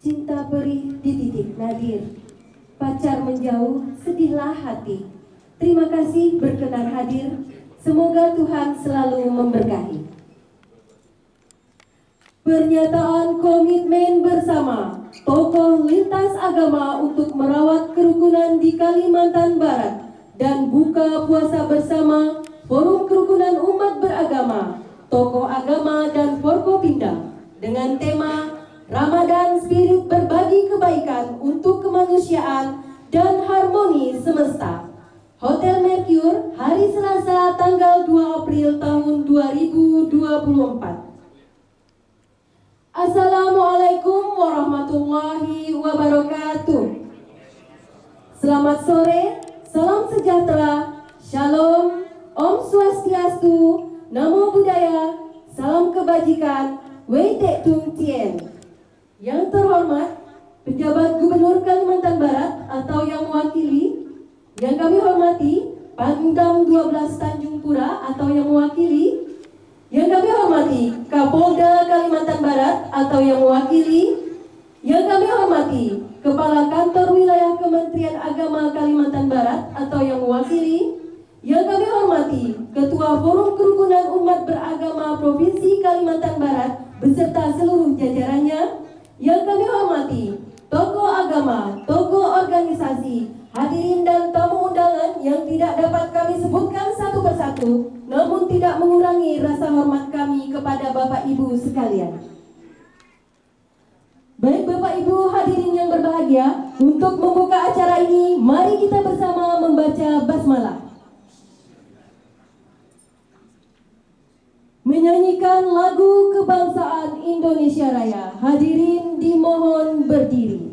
Cinta perih di titik nadir, pacar menjauh, sedihlah hati. Terima kasih berkenan hadir, semoga Tuhan selalu memberkahi. Pernyataan komitmen bersama tokoh lintas agama untuk merawat kerukunan di Kalimantan Barat dan buka puasa bersama Forum Kerukunan Umat Beragama, tokoh agama dan Forkopimda dengan tema Ramadan Spirit Berbagi Kebaikan untuk Kemanusiaan dan Harmoni Semesta. Hotel Mercure, hari Selasa tanggal 2 April tahun 2024. Assalamualaikum warahmatullahi wabarakatuh. Selamat sore, salam sejahtera, shalom, Om Swastiastu, Namo Buddhaya, salam kebajikan, Wei Tek Tung Tien. Yang terhormat, Penjabat Gubernur Kalimantan Barat atau yang mewakili, yang kami hormati, Pangdam 12 Tanjung Pura atau yang mewakili, yang kami hormati, Kapolda Kalimantan Barat atau yang mewakili, yang kami hormati, Kepala Kantor Wilayah Kementerian Agama Kalimantan Barat atau yang mewakili, yang kami hormati, Ketua Forum Kerukunan Umat Beragama Provinsi Kalimantan Barat beserta seluruh jajarannya, yang kami hormati, tokoh agama, tokoh organisasi, hadirin dan tamu undangan yang tidak dapat kami sebutkan satu persatu, namun tidak mengurangi rasa hormat kami kepada Bapak Ibu sekalian. Baik Bapak Ibu hadirin yang berbahagia, untuk membuka acara ini, mari kita bersama membaca basmalah. Menyanyikan lagu kebangsaan Indonesia Raya. Hadirin dimohon berdiri.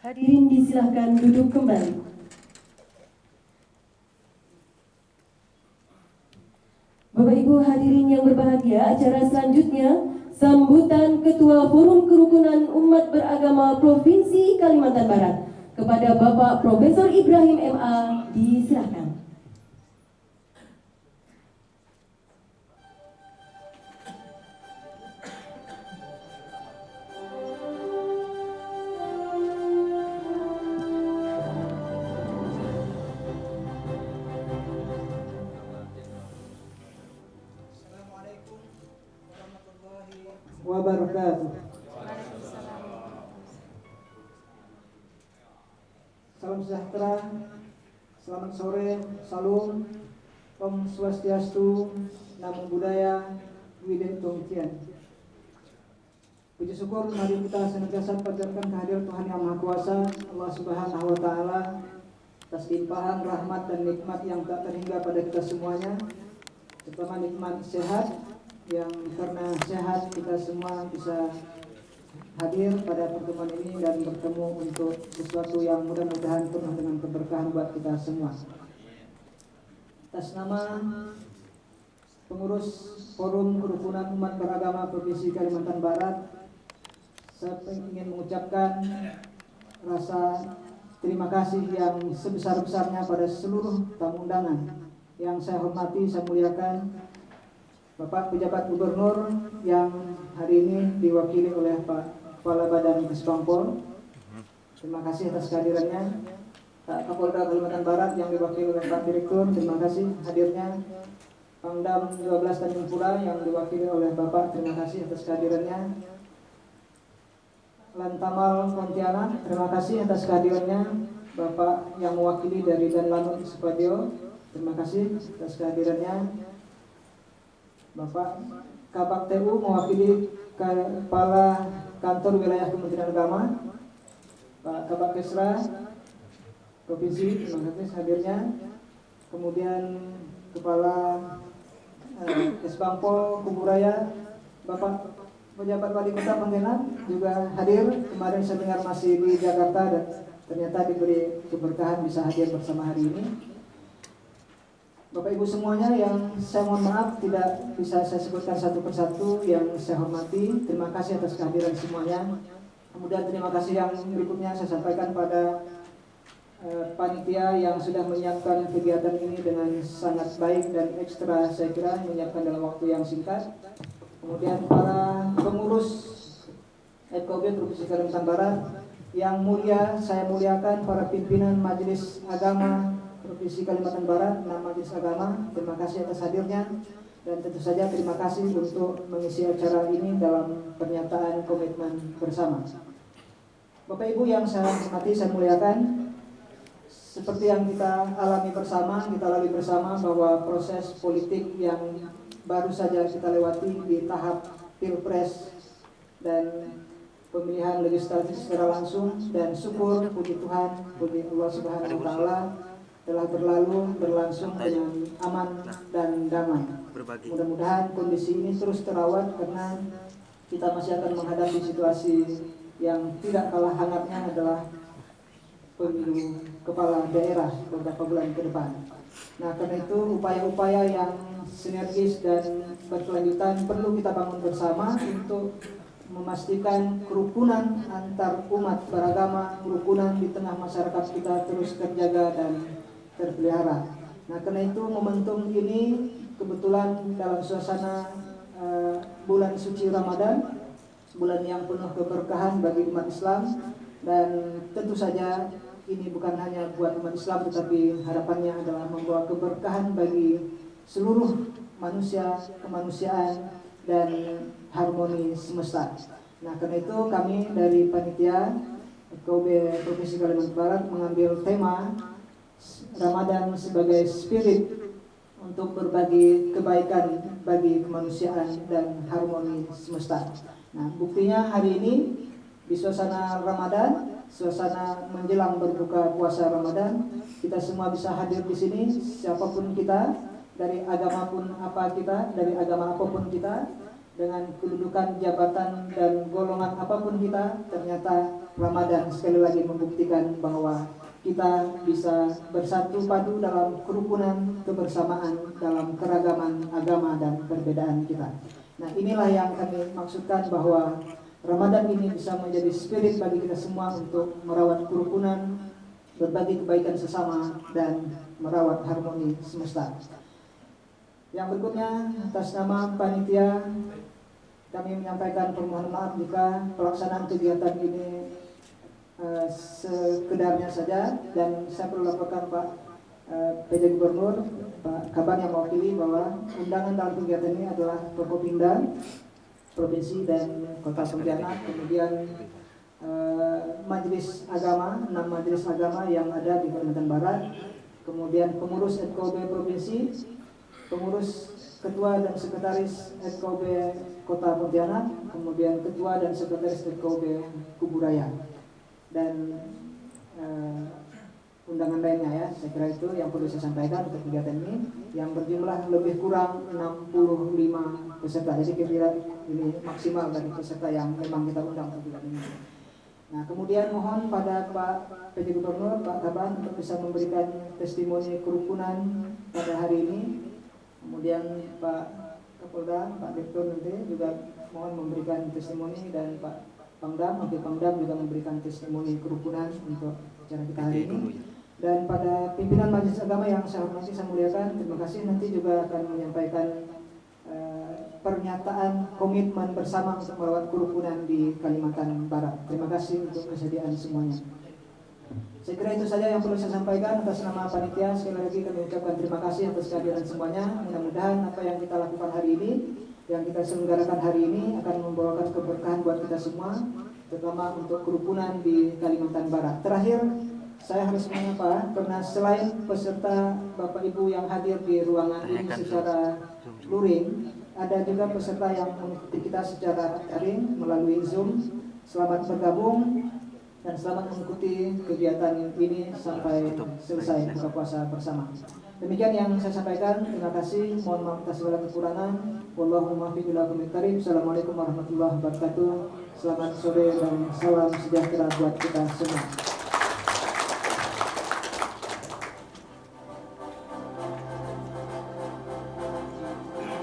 Hadirin disilahkan duduk kembali. Bapak Ibu hadirin yang berbahagia, acara selanjutnya sambutan Ketua Forum Kerukunan Umat Beragama Provinsi Kalimantan Barat kepada Bapak Profesor Ibrahim MA, disilahkan. Wabarakatuh. Salam sejahtera, selamat sore, salam, Om Swastiastu, Namo Buddhaya, Widen Tong Tien. Puji syukur mari kita senantiasa panjatkan kehadiran Tuhan Yang Maha Kuasa, Allah Subhanahu wa Ta'ala, atas limpahan rahmat dan nikmat yang tak terhingga pada kita semuanya, terutama nikmat sehat, yang karena sehat kita semua bisa hadir pada pertemuan ini dan bertemu untuk sesuatu yang mudah-mudahan penuh dengan keberkahan buat kita semua. Atas nama pengurus Forum Kerukunan Umat Beragama Provinsi Kalimantan Barat, saya ingin mengucapkan rasa terima kasih yang sebesar-besarnya pada seluruh tamu undangan yang saya hormati, saya muliakan Bapak Pejabat Gubernur yang hari ini diwakili oleh Pak Kepala Badan Kesbangpol. Terima kasih atas kehadirannya. Pak Kapolda Kalimantan Barat yang diwakili oleh Pak Direktur, terima kasih hadirnya. Pangdam 12 Tanjung Pura yang diwakili oleh Bapak, terima kasih atas kehadirannya. Lantamal Pontianak, terima kasih atas kehadirannya. Bapak yang mewakili dari Danlanut Supadio, terima kasih atas kehadirannya. Bapak Kabak TU mewakili Kepala Kantor Wilayah Kementerian Agama, Pak Kabak Kesra Provinsi, terima kasih hadirnya. Kemudian Kepala Kesbangpol Kuburaya, Bapak Pejabat Wali Kota Pontianak juga hadir. Kemarin saya dengar masih di Jakarta dan ternyata diberi keberkahan bisa hadir bersama hari ini. Bapak Ibu semuanya yang saya mohon maaf tidak bisa saya sebutkan satu persatu yang saya hormati, terima kasih atas kehadiran semuanya. Kemudian terima kasih yang berikutnya saya sampaikan pada panitia yang sudah menyiapkan kegiatan ini dengan sangat baik dan ekstra, saya kira menyiapkan dalam waktu yang singkat. Kemudian para pengurus FKUB Provinsi Kalimantan Barat yang mulia, saya muliakan para pimpinan Majelis Agama Provinsi Kalimantan Barat, Majelis Agama, terima kasih atas hadirnya. Dan tentu saja terima kasih untuk mengisi acara ini dalam pernyataan komitmen bersama. Bapak Ibu yang saya hormati, saya muliakan, seperti yang kita alami bersama, kita lalui bersama bahwa proses politik yang baru saja kita lewati di tahap Pilpres dan pemilihan legislatif secara langsung, dan syukur puji Tuhan, puji Allah Subhanahu wa taala telah berlangsung dengan aman dan damai. Mudah-mudahan kondisi ini terus terawat karena kita masih akan menghadapi situasi yang tidak kalah hangatnya adalah pemilu kepala daerah beberapa bulan ke depan. Nah, karena itu upaya-upaya yang sinergis dan berkelanjutan perlu kita bangun bersama untuk memastikan kerukunan antar umat beragama, kerukunan di tengah masyarakat kita terus terjaga dan terpelihara. Nah, karena itu momentum ini kebetulan dalam suasana bulan suci Ramadan, bulan yang penuh keberkahan bagi umat Islam, dan tentu saja ini bukan hanya buat umat Islam, tetapi harapannya adalah membawa keberkahan bagi seluruh manusia, kemanusiaan, dan harmoni semesta. Nah, karena itu kami dari panitia FKUB Provinsi Kalimantan Barat mengambil tema Ramadan sebagai spirit untuk berbagi kebaikan bagi kemanusiaan dan harmoni semesta. Nah, buktinya hari ini di suasana Ramadan, suasana menjelang berbuka puasa Ramadan, kita semua bisa hadir di sini, siapapun kita, dari agama pun apa kita, dari agama apapun kita, dengan kedudukan jabatan dan golongan apapun kita, ternyata Ramadan sekali lagi membuktikan bahwa kita bisa bersatu padu dalam kerukunan kebersamaan, dalam keragaman agama dan perbedaan kita. Nah, inilah yang kami maksudkan bahwa Ramadan ini bisa menjadi spirit bagi kita semua untuk merawat kerukunan, berbagi kebaikan sesama, dan merawat harmoni semesta. Yang berikutnya, atas nama panitia, kami menyampaikan permohonan maaf jika pelaksanaan kegiatan ini sekedarnya saja, dan saya perlu laporkan Pak PJ Gubernur, Pak Kabar yang mewakili bahwa undangan dalam kegiatan ini adalah Forkopimda Provinsi dan Kota Pontianak, kemudian Majelis Agama, 6 Majelis Agama yang ada di Kalimantan Barat, kemudian pengurus FKUB Provinsi, pengurus Ketua dan Sekretaris FKUB Kota Pontianak, kemudian Ketua dan Sekretaris FKUB Kuburaya, dan undangan lainnya ya. Saya kira itu yang perlu saya sampaikan untuk kegiatan ini yang berjumlah lebih kurang 65 peserta. Jadi kira ini maksimal dari peserta yang memang kita undang untuk kegiatan ini. Nah, kemudian mohon pada Pak PJ Gubernur, Pak Kaban untuk bisa memberikan testimoni kerukunan pada hari ini. Kemudian Pak Kapolda, Pak Direktur nanti juga mohon memberikan testimoni, dan Pak Pangdam, Wakil Pangdam juga memberikan testimoni kerukunan untuk acara kita hari ini. Dan pada pimpinan Majelis Agama yang saya hormati, saya muliakan, terima kasih. Nanti juga akan menyampaikan pernyataan komitmen bersama untuk merawat kerukunan di Kalimantan Barat. Terima kasih untuk kesediaan semuanya. Saya kira itu saja yang perlu saya sampaikan atas nama panitia. Sekali lagi kami ucapkan terima kasih atas kehadiran semuanya. Mudah-mudahan apa yang kita lakukan hari ini, yang kita selenggarakan hari ini akan membawakan keberkahan buat kita semua, terutama untuk kerukunan di Kalimantan Barat. Terakhir, saya harus menyapa karena selain peserta Bapak Ibu yang hadir di ruangan ini secara luring, ada juga peserta yang mengikuti kita secara daring melalui Zoom. Selamat bergabung dan selamat mengikuti kegiatan ini sampai selesai buka puasa bersama. Demikian yang saya sampaikan. Terima kasih. Mohon maaf atas segala kekurangan. Wallahu muwaffiq ila aqwamit thoriq. Assalamualaikum warahmatullahi wabarakatuh. Selamat sore dan salam sejahtera buat kita semua.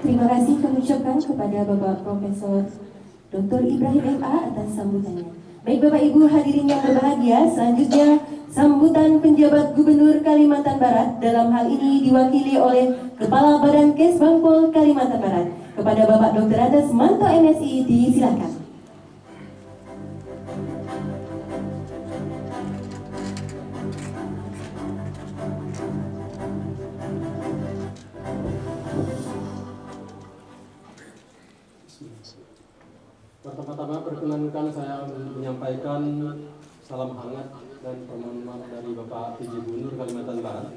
Terima kasih kami ucapkan kepada Bapak Profesor Dr. Ibrahim MA atas sambutannya. Baik Bapak Ibu hadirin yang berbahagia, selanjutnya sambutan penjabat Gubernur Kalimantan Barat, dalam hal ini diwakili oleh Kepala Badan Kesbangpol Kalimantan Barat. Kepada Bapak Dr. Andes Manto MSI, disilakan. Pertama-tama perkenankan saya menyampaikan salam hangat dan permohonan maaf dari Bapak PJ Gubernur Kalimantan Barat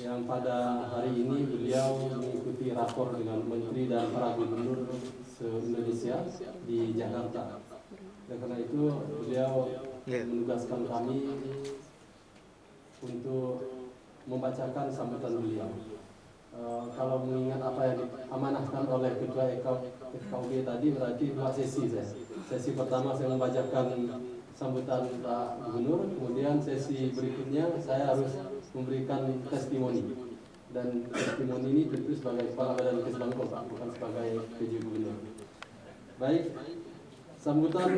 yang pada hari ini beliau mengikuti rapor dengan Menteri dan para Gubernur se-Indonesia di Jakarta. Dan karena itu beliau menugaskan kami untuk membacakan sambutan beliau. Kalau mengingat apa yang diamanahkan oleh Ketua FKUB tadi, berarti dua sesi saya. Sesi pertama saya membacakan sambutan Pak Gubernur, kemudian sesi berikutnya saya harus memberikan testimoni. Dan testimoni ini tentu sebagai Kepala Badan Kesbangpol, Pak, bukan sebagai PJ Gubernur. Baik, sambutan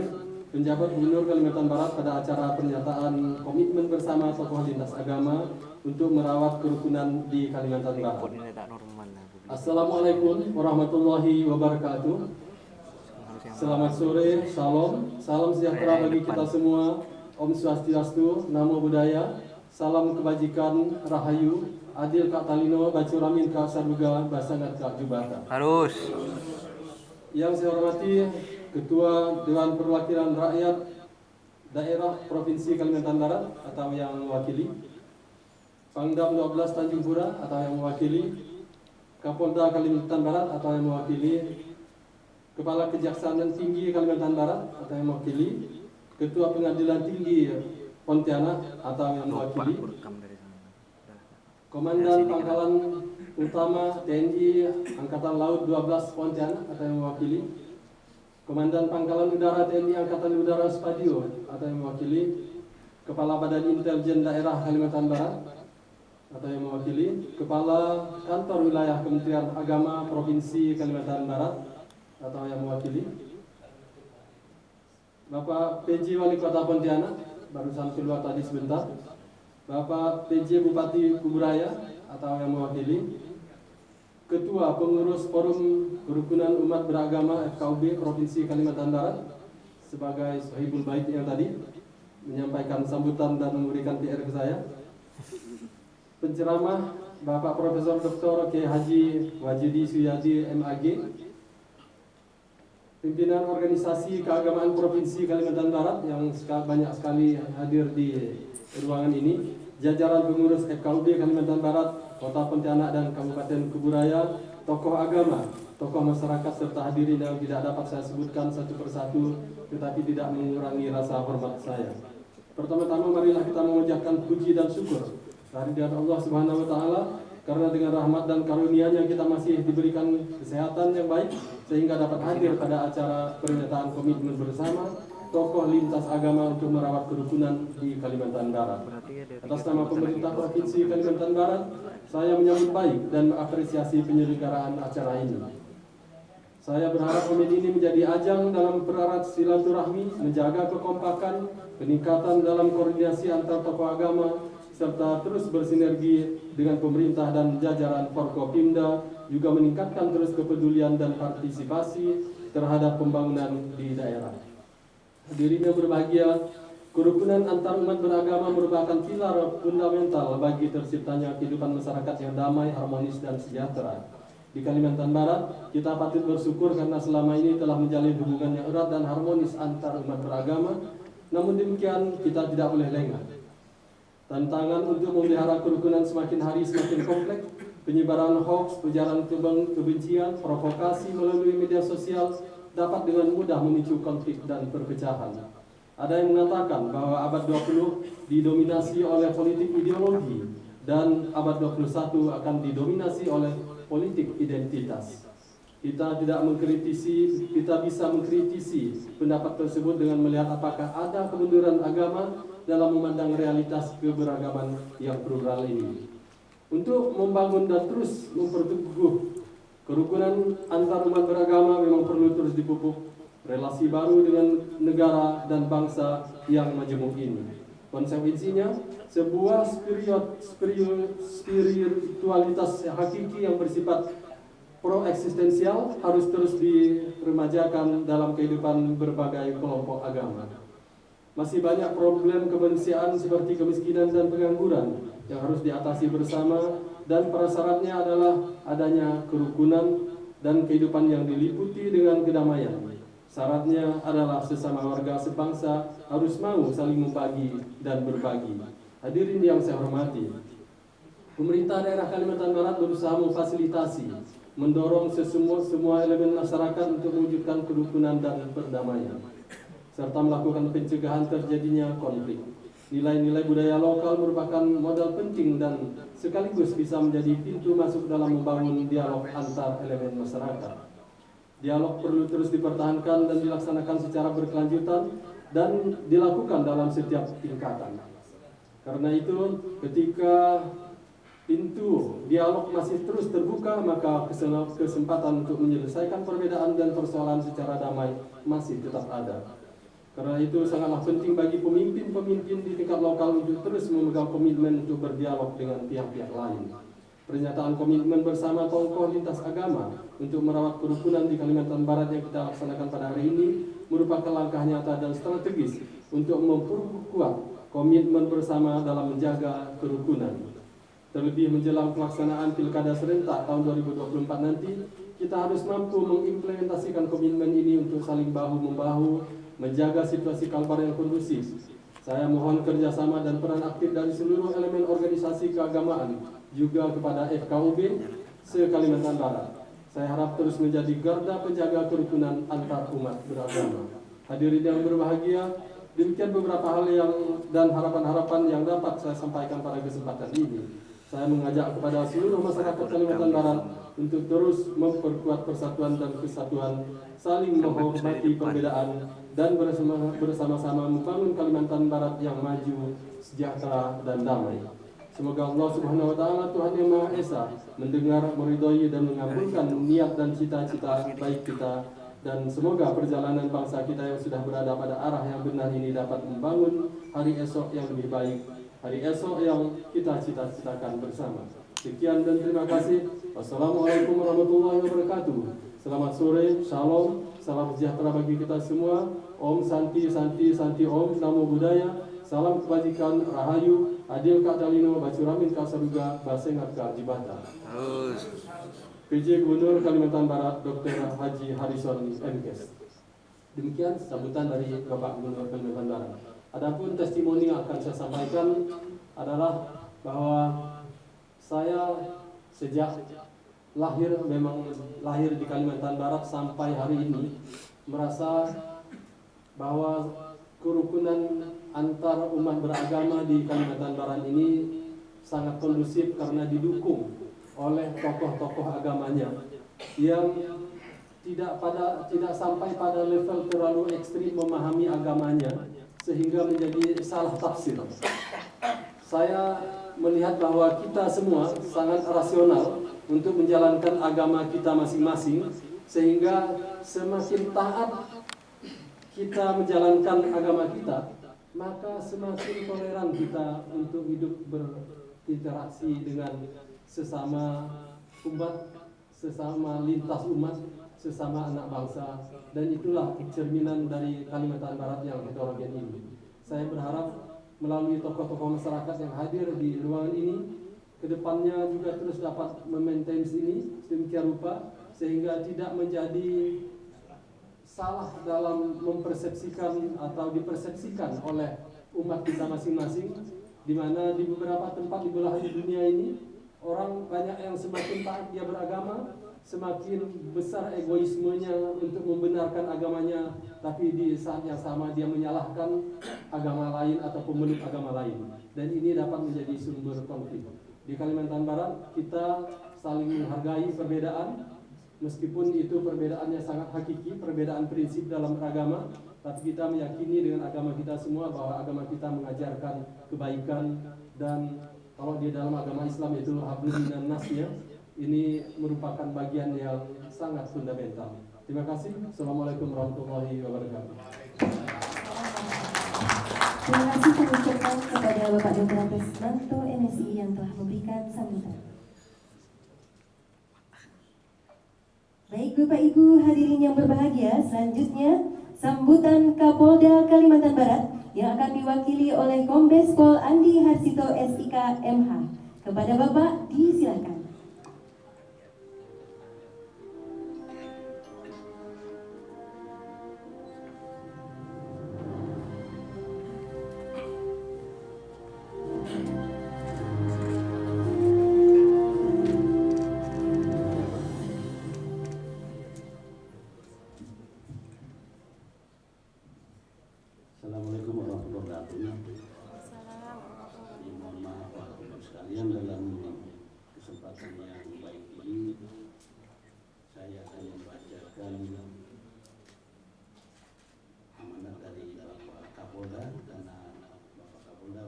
penjabat Gubernur Kalimantan Barat pada acara pernyataan komitmen bersama tokoh lintas agama untuk merawat kerukunan di Kalimantan Barat. Assalamualaikum warahmatullahi wabarakatuh. Selamat sore, shalom, salam sejahtera bagi kita semua. Om Swastiastu, Namo Buddhaya, salam kebajikan, rahayu, adil kak talino, bacuramin kak saduga, basangat kak jubata. Harus. Yang saya hormati Ketua Dewan Perwakilan Rakyat Daerah Provinsi Kalimantan Barat atau yang mewakili, Pangdam 12 Tanjung Pura atau yang mewakili, Kapolda Kalimantan Barat atau yang mewakili, Kepala Kejaksaan Tinggi Kalimantan Barat atau yang mewakili, Ketua Pengadilan Tinggi Pontianak atau yang mewakili, Komandan Pangkalan Utama TNI Angkatan Laut 12 Pontianak atau yang mewakili, Komandan Pangkalan Udara TNI Angkatan Udara Spadio atau yang mewakili, Kepala Badan Intelijen Daerah Kalimantan Barat atau yang mewakili, Kepala Kantor Wilayah Kementerian Agama Provinsi Kalimantan Barat atau yang mewakili, Bapak PJ Wali Kota Pontianak, barusan keluar tadi sebentar, Bapak PJ Bupati Kuburaya atau yang mewakili, Ketua Pengurus Forum Kerukunan Umat Beragama FKUB Provinsi Kalimantan Barat sebagai Sohibul Bait yang tadi menyampaikan sambutan dan memberikan PR ke saya. Penceramah Bapak Profesor Dr. K. Haji Wajidi Suyadi MAG, pimpinan organisasi keagamaan Provinsi Kalimantan Barat yang banyak sekali hadir di ruangan ini, jajaran pengurus FKUB Kalimantan Barat, Kota Pontianak dan Kabupaten Kuburaya, tokoh agama, tokoh masyarakat serta hadirin yang tidak dapat saya sebutkan satu persatu, tetapi tidak mengurangi rasa hormat saya. Pertama-tama marilah kita mengucapkan puji dan syukur kehadirat Allah Subhanahu wa taala, karena dengan rahmat dan karunia-Nya kita masih diberikan kesehatan yang baik sehingga dapat hadir pada acara pernyataan komitmen bersama tokoh lintas agama untuk merawat kerukunan di Kalimantan Barat. Atas nama pemerintah Provinsi Kalimantan Barat, saya menyambut baik dan mengapresiasi penyelenggaraan acara ini. Saya berharap komite ini menjadi ajang dalam pererat silaturahmi, menjaga kekompakan, peningkatan dalam koordinasi antar tokoh agama, serta terus bersinergi dengan pemerintah dan jajaran Forkopimda, juga meningkatkan terus kepedulian dan partisipasi terhadap pembangunan di daerah. Hadirin yang berbahagia, kerukunan antar umat beragama merupakan pilar fundamental bagi terciptanya kehidupan masyarakat yang damai, harmonis, dan sejahtera. Di Kalimantan Barat, kita patut bersyukur karena selama ini telah menjalin hubungan yang erat dan harmonis antar umat beragama. Namun demikian, kita tidak boleh lengah. Tantangan untuk memelihara kerukunan semakin hari semakin kompleks. Penyebaran hoax, ujaran kebencian, provokasi melalui media sosial dapat dengan mudah memicu konflik dan perpecahan. Ada yang mengatakan bahwa abad 20 didominasi oleh politik ideologi dan abad 21 akan didominasi oleh politik identitas. Kita bisa mengkritisi pendapat tersebut dengan melihat apakah ada kemunduran agama dalam memandang realitas keberagaman yang plural ini. Untuk membangun dan terus memperteguh kerukunan antar umat beragama memang perlu terus dipupuk relasi baru dengan negara dan bangsa yang majemuk ini. Konsekuensinya, sebuah spiritualitas hakiki yang bersifat pro-eksistensial harus terus diremajakan dalam kehidupan berbagai kelompok agama. Masih banyak problem kemanusiaan seperti kemiskinan dan pengangguran yang harus diatasi bersama, dan prasyaratnya adalah adanya kerukunan dan kehidupan yang diliputi dengan kedamaian. Syaratnya adalah sesama warga sebangsa harus mau saling membagi dan berbagi. Hadirin yang saya hormati, pemerintah daerah Kalimantan Barat berusaha memfasilitasi, mendorong semua elemen masyarakat untuk mewujudkan kerukunan dan perdamaian, serta melakukan pencegahan terjadinya konflik. Nilai-nilai budaya lokal merupakan modal penting dan sekaligus bisa menjadi pintu masuk dalam membangun dialog antar elemen masyarakat. Dialog perlu terus dipertahankan dan dilaksanakan secara berkelanjutan dan dilakukan dalam setiap tingkatan. Karena itu, ketika pintu dialog masih terus terbuka, maka kesempatan untuk menyelesaikan perbedaan dan persoalan secara damai masih tetap ada. Karena itu sangatlah penting bagi pemimpin-pemimpin di tingkat lokal untuk terus memegang komitmen untuk berdialog dengan pihak-pihak lain. Pernyataan komitmen bersama tokoh lintas agama untuk merawat kerukunan di Kalimantan Barat yang kita laksanakan pada hari ini merupakan langkah nyata dan strategis untuk memperkuat komitmen bersama dalam menjaga kerukunan. Terlebih menjelang pelaksanaan Pilkada serentak tahun 2024 nanti, kita harus mampu mengimplementasikan komitmen ini untuk saling bahu-membahu, menjaga situasi kalbar yang kondusif. Saya mohon kerjasama dan peran aktif dari seluruh elemen organisasi keagamaan, juga kepada FKUB se-Kalimantan Barat. Saya harap terus menjadi garda penjaga kerukunan antar umat beragama. Hadirin yang berbahagia, demikian beberapa hal dan harapan-harapan yang dapat saya sampaikan pada kesempatan ini. Saya mengajak kepada seluruh masyarakat Kalimantan Barat untuk terus memperkuat persatuan dan kesatuan, saling menghormati perbedaan, dan bersama-sama membangun Kalimantan Barat yang maju, sejahtera, dan damai. Semoga Allah Subhanahu wa taala, Tuhan yang Maha Esa, mendengar, meridhoi dan mengabulkan niat dan cita-cita baik kita, dan semoga perjalanan bangsa kita yang sudah berada pada arah yang benar ini dapat membangun hari esok yang lebih baik, hari esok yang kita cita-citakan bersama. Sekian dan terima kasih. Wassalamualaikum warahmatullahi wabarakatuh. Selamat sore, shalom, salam sejahtera bagi kita semua. Om Santi Santi Santi Om, Namo Buddhaya. Salam kebajikan, rahayu, adil kak dalino, bacuramin kak saduga, basengat kak jibata. PJ Gubernur Kalimantan Barat, Dr. Haji Harrison MKes. Demikian sambutan dari Bapak Gubernur Kalimantan Barat. Adapun testimoni yang akan saya sampaikan adalah bahwa saya sejak memang lahir di Kalimantan Barat sampai hari ini merasa bahwa kerukunan antar umat beragama di Kalimantan Barat ini sangat kondusif karena didukung oleh tokoh-tokoh agamanya yang tidak sampai pada level terlalu ekstrim memahami agamanya sehingga menjadi salah tafsir. Saya melihat bahwa kita semua sangat rasional untuk menjalankan agama kita masing-masing, sehingga semakin taat kita menjalankan agama kita, maka semakin toleran kita untuk hidup berinteraksi dengan sesama umat, sesama lintas umat, sesama anak bangsa, dan itulah cerminan dari Kalimantan Barat yang heterogen ini. Saya berharap melalui tokoh-tokoh masyarakat yang hadir di ruangan ini, kedepannya juga terus dapat memaintain ini sedemikian rupa sehingga tidak menjadi salah dalam mempersepsikan atau dipersepsikan oleh umat kita masing-masing, di mana di beberapa tempat di belahan dunia ini orang banyak yang semakin taat dia beragama, semakin besar egoismenya untuk membenarkan agamanya, tapi di saat yang sama dia menyalahkan agama lain atau pemeluk agama lain, dan ini dapat menjadi sumber konflik. Di Kalimantan Barat kita saling menghargai perbedaan, meskipun itu perbedaannya sangat hakiki, perbedaan prinsip dalam beragama, tapi kita meyakini dengan agama kita semua bahwa agama kita mengajarkan kebaikan, dan kalau di dalam agama Islam itu hablum minan nas, ya, ini merupakan bagian yang sangat fundamental. Terima kasih. Assalamualaikum warahmatullahi wabarakatuh. Terima kasih kami ucapkan kepada Bapak Dr. Anto MSI yang telah memberikan sambutan. Baik Bapak Ibu hadirin yang berbahagia, selanjutnya sambutan Kapolda Kalimantan Barat yang akan diwakili oleh Kombes Pol Andi Harsito SIK MH. Kepada Bapak disilakan. Assalamualaikum warahmatullahi wabarakatuh. Mohon maaf Bapak-Ibu sekalian, dalam kesempatan yang baik ini saya akan membacakan amanat dari Bapak Kapolda, karena Bapak Kapolda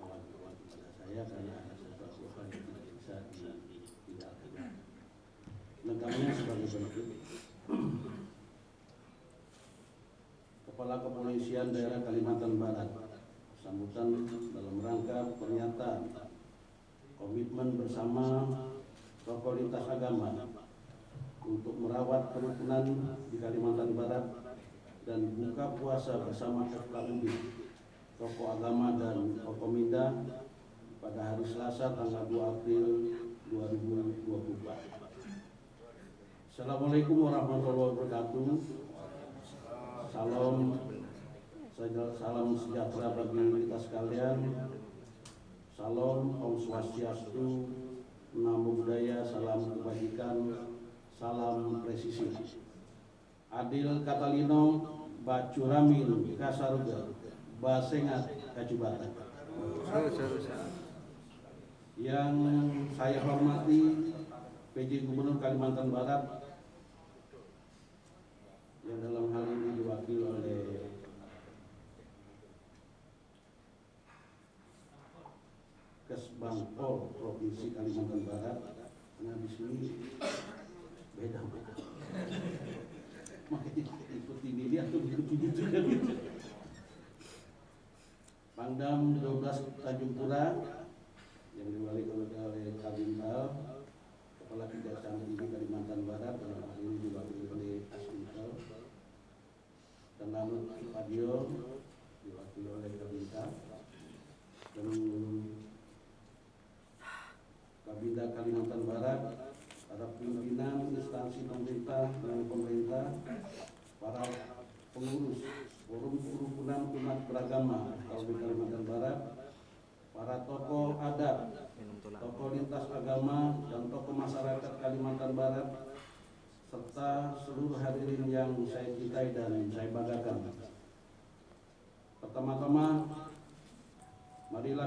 mewakili kepada saya karena ada sesuatu hal yang tidak bisa ditinggalkan. Lengkapnya sebagai berikut. Kepala Kepolisian Daerah Kalimantan Barat, sambutan dalam rangka pernyataan komitmen bersama tokoh lintas agama untuk merawat kerukunan di Kalimantan Barat dan buka puasa bersama FKUB, tokoh agama dan Forkominda pada hari Selasa tanggal 2 April 2024. Assalamualaikum warahmatullahi wabarakatuh. Salam sejahtera bagi kita sekalian. Salam Om Swastiastu, Namo Buddhaya, salam kebajikan, salam presisi. Adil Katalino, Bacuramin, Kasaruga, Basengat, Kacubata. Yang saya hormati PJ Gubernur Kalimantan Barat, yang dalam hal ini diwakili oleh Kesbangpol Provinsi Kalimantan Barat. Karena di sini beda, makanya ikuti ini atau ikuti itu kan gitu. Pangdam 12 Tanjung Pura yang diwakili oleh Kabintal, Kepala Kejaksaan Tinggi Kalimantan Barat, dalam hal ini diwakili oleh Asmintal, dan Lanut Padio diwakili oleh Kabintal, dan Kabinda Kalimantan Barat, para pimpinan instansi pemerintah dan pemerintah, para pengurus Forum Kerukunan Umat Beragama KUB Kalimantan Barat, para tokoh adat, tokoh lintas agama, dan tokoh masyarakat Kalimantan Barat, serta seluruh hadirin yang saya cintai dan saya banggakan.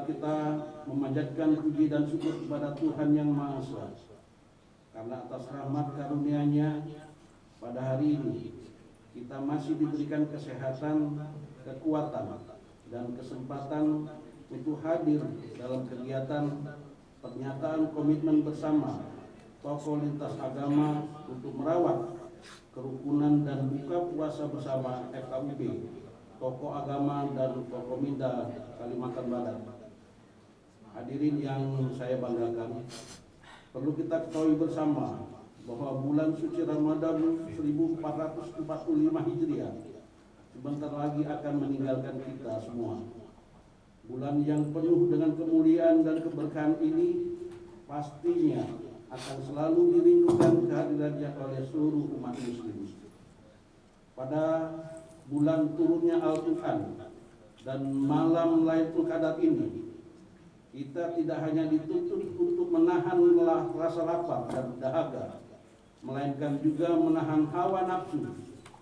Marilah kita memanjatkan puji dan syukur kepada Tuhan Yang Maha Esa, karena atas rahmat karunia-Nya pada hari ini kita masih diberikan kesehatan, kekuatan, dan kesempatan untuk hadir dalam kegiatan pernyataan komitmen bersama tokoh lintas agama untuk merawat kerukunan dan buka puasa bersama FKUB, tokoh agama dan Forkominda Kalimantan Barat. Hadirin yang saya banggakan, perlu kita ketahui bersama bahwa bulan suci Ramadan 1445 Hijriah sebentar lagi akan meninggalkan kita semua. Bulan yang penuh dengan kemuliaan dan keberkahan ini pastinya akan selalu dirindukan kehadirannya oleh seluruh umat muslim. Pada bulan turunnya Al-Quran dan malam Lailatul Qadar ini, kita tidak hanya dituntut untuk menahan rasa lapar dan dahaga, melainkan juga menahan hawa nafsu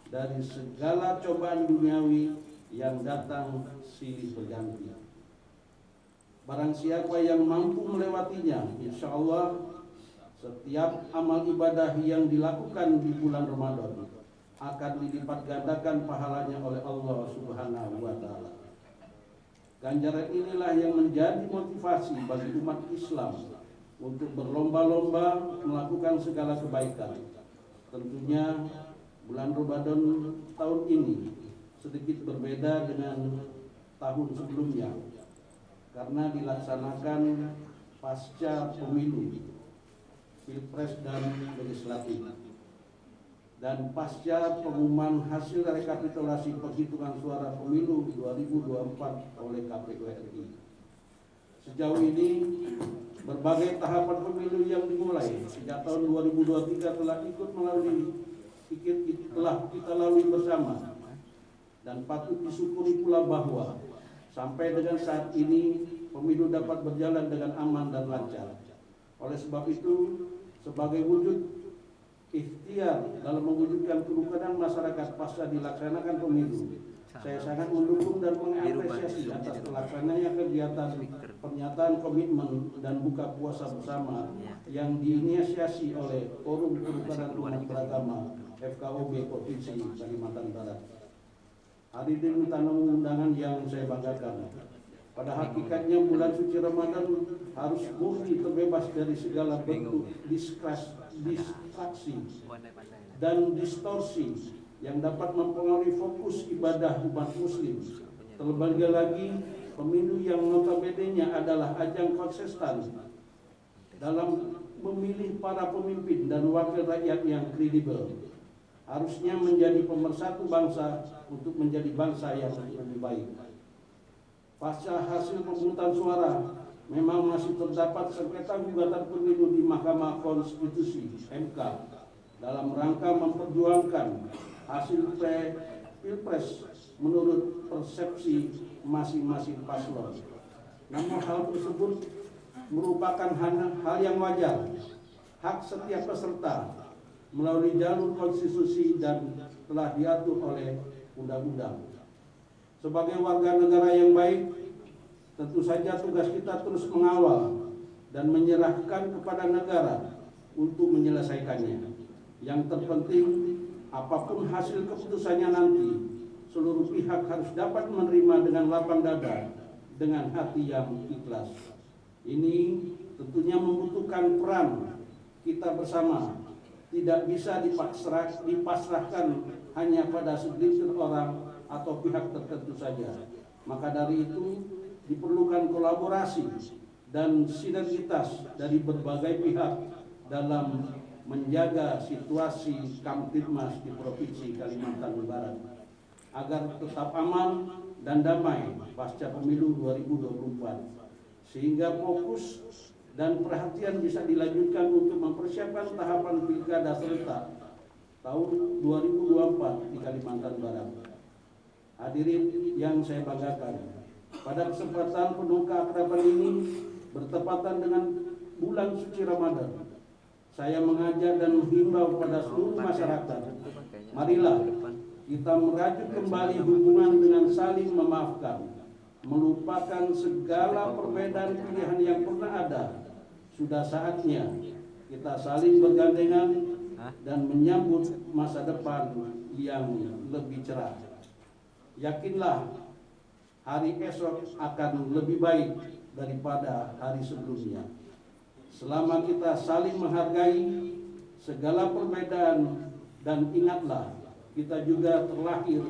dari segala cobaan duniawi yang datang silih berganti. Barang siapa yang mampu melewatinya, insya Allah setiap amal ibadah yang dilakukan di bulan Ramadan akan dilipat gandakan pahalanya oleh Allah Subhanahu wa Ta'ala. Ganjaran inilah yang menjadi motivasi bagi umat Islam untuk berlomba-lomba melakukan segala kebaikan. Tentunya bulan Ramadan tahun ini sedikit berbeda dengan tahun sebelumnya, karena dilaksanakan pasca pemilu Pilpres dan Legislatif dan pasca pengumuman hasil rekapitulasi penghitungan suara pemilu 2024 oleh KPU RI. Sejauh ini berbagai tahapan pemilu yang dimulai sejak tahun 2023 telah kita lalui bersama, dan patut disyukuri pula bahwa sampai dengan saat ini pemilu dapat berjalan dengan aman dan lancar. Oleh sebab itu, sebagai wujud ikhtiar dalam mewujudkan kerukunan masyarakat pasca dilaksanakan pemilu, saya sangat mendukung dan mengapresiasi atas pelaksananya kegiatan pernyataan komitmen dan buka puasa bersama yang diinisiasi oleh Forum Kerukunan Umat Beragama FKUB Provinsi Kalimantan Barat. Hadirin tamu undangan yang saya banggakan, pada hakikatnya bulan suci Ramadan harus murni terbebas dari segala bentuk distraksi dan distorsi yang dapat mempengaruhi fokus ibadah umat muslim. Terlebih lagi, pemilu yang notabene-nya adalah ajang konsisten dalam memilih para pemimpin dan wakil rakyat yang kredibel, harusnya menjadi pemersatu bangsa untuk menjadi bangsa yang lebih baik. Pasca hasil pemungutan suara, memang masih terdapat sengketa gugatan pemilu di Mahkamah Konstitusi (MK) dalam rangka memperjuangkan hasil Pilpres menurut persepsi masing-masing paslon. Namun hal tersebut merupakan hal yang wajar, hak setiap peserta melalui jalur konstitusi dan telah diatur oleh undang-undang. Sebagai warga negara yang baik, tentu saja tugas kita terus mengawal dan menyerahkan kepada negara untuk menyelesaikannya. Yang terpenting, apapun hasil keputusannya nanti, seluruh pihak harus dapat menerima dengan lapang dada, dengan hati yang ikhlas. Ini tentunya membutuhkan peran kita bersama, tidak bisa dipasrahkan hanya pada segelintir orang atau pihak tertentu saja. Maka dari itu diperlukan kolaborasi dan sinergitas dari berbagai pihak dalam menjaga situasi Kamtibmas di Provinsi Kalimantan Barat agar tetap aman dan damai pasca pemilu 2024, sehingga fokus dan perhatian bisa dilanjutkan untuk mempersiapkan tahapan pilkada serentak tahun 2024 di Kalimantan Barat. Hadirin yang saya banggakan, pada kesempatan penuh keakraban ini bertepatan dengan bulan suci Ramadan, saya mengajak dan menghimbau kepada seluruh masyarakat, marilah kita merajut kembali hubungan dengan saling memaafkan, melupakan segala perbedaan pilihan yang pernah ada. Sudah saatnya kita saling bergandengan dan menyambut masa depan yang lebih cerah. Yakinlah, hari esok akan lebih baik daripada hari sebelumnya. Selama kita saling menghargai segala perbedaan, dan ingatlah, kita juga terlahir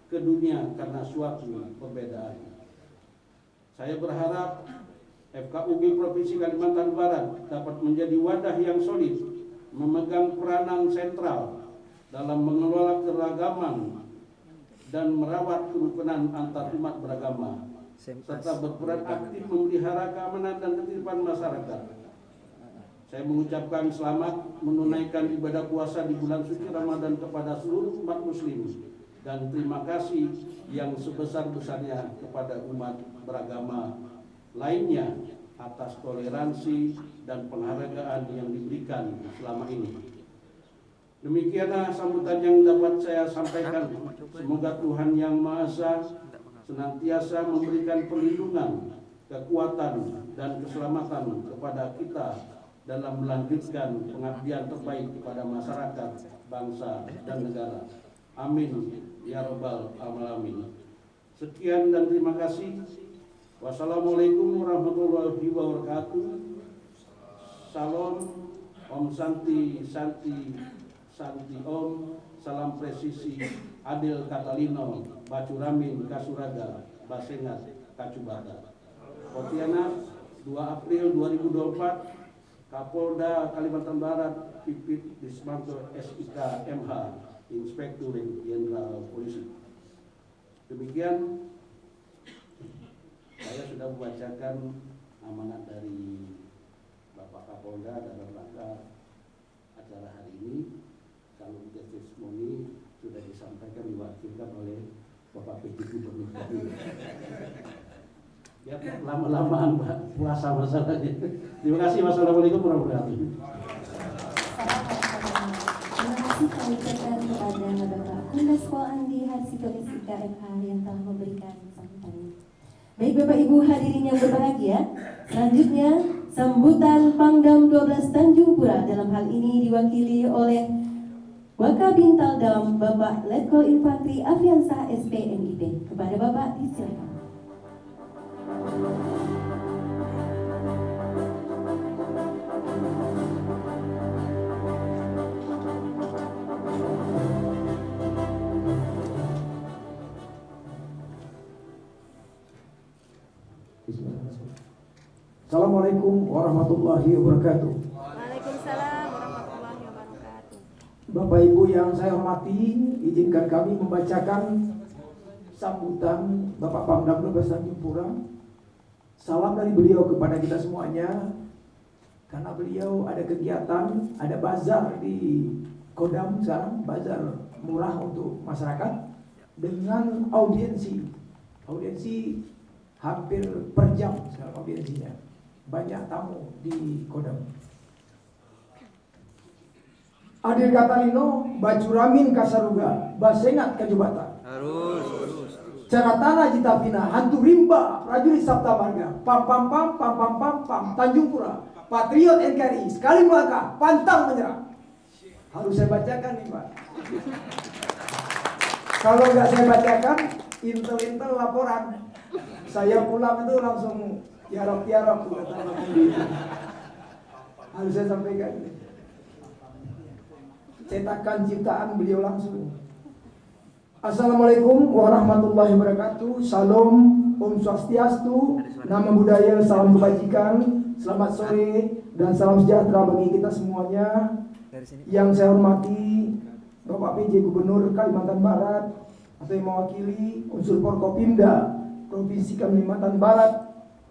ke dunia karena suatu perbedaan. Saya berharap FKUB Provinsi Kalimantan Barat dapat menjadi wadah yang solid, memegang peranan sentral dalam mengelola keragaman dan merawat kerukunan antar umat beragama, serta berperan aktif memelihara keamanan dan ketertiban masyarakat. Saya mengucapkan selamat menunaikan ibadah puasa di bulan suci Ramadan kepada seluruh umat muslim, dan terima kasih yang sebesar-besarnya kepada umat beragama lainnya atas toleransi dan penghargaan yang diberikan selama ini. Demikianlah sambutan yang dapat saya sampaikan. Semoga Tuhan Yang Maha Esa senantiasa memberikan perlindungan, kekuatan, dan keselamatan kepada kita dalam melanjutkan pengabdian terbaik kepada masyarakat, bangsa, dan negara. Amin ya rabbal alamin. Sekian dan terima kasih. Wassalamualaikum warahmatullahi wabarakatuh. Salam, Om Santi Santi Santi Om. Salam presisi Adil Katalino Bacuramin Kasuraga Basengat Kacubata. Pontianak 2 April 2024. Kapolda Kalimantan Barat Pipit Dismanto SIK MH Inspektur Jenderal Polisi. Demikian saya sudah membacakan amanat dari Bapak Kapolda dalam rangka acara hari ini. Kalau testimoni sudah disampaikan diwakilkan oleh Bapak PJ Gubernur. Ya, lama-lamaan puasa masalahnya. Terima kasih. Wassalamualaikum warahmatullahi wabarakatuh. Terima kasih kami ucapkan kepada Bapak Kombespol Andi Harsito SIK MH yang telah memberikan sambutannya. Baik Bapak Ibu hadirin yang berbahagia, selanjutnya sambutan Pangdam 12 Tanjung Pura dalam hal ini diwakili oleh Wakabintal Dam Bapak Letkol Infantri Afiansah SPMIP. Kepada Bapak disilakan. Assalamualaikum warahmatullahi wabarakatuh. Waalaikumsalam warahmatullahi wabarakatuh. Bapak Ibu yang saya hormati, izinkan kami membacakan sambutan Bapak Pangdam 12 Tanjung Pura. Salam dari beliau kepada kita semuanya, karena beliau ada kegiatan, ada bazar di Kodam sekarang, bazar murah untuk masyarakat dengan audiensi hampir per jam sekarang audiensinya. Banyak tamu di Kodam. Adil Katalino Bacuramin Kasaruga Basengat Kajubata. Harus. Caratana Jitapina Hantu Rimba Prajurit Sabta Marga Pam Pam Pam Pam Pam Pam Pam Tanjung Pura Patriot NKRI sekali melangkah pantang menyerah. Harus saya bacakan nih Pak. Kalau nggak saya bacakan, intel laporan. Saya pulang itu langsung tiarap harus saya sampaikan. Cetakan ciptaan beliau langsung. Assalamualaikum warahmatullahi wabarakatuh. Salam, Om Swastiastu, nama budaya, salam kebajikan, selamat sore dan salam sejahtera bagi kita semuanya. Yang saya hormati Bapak PJ Gubernur Kalimantan Barat atau yang mewakili unsur Forkopimda Provinsi Kalimantan Barat,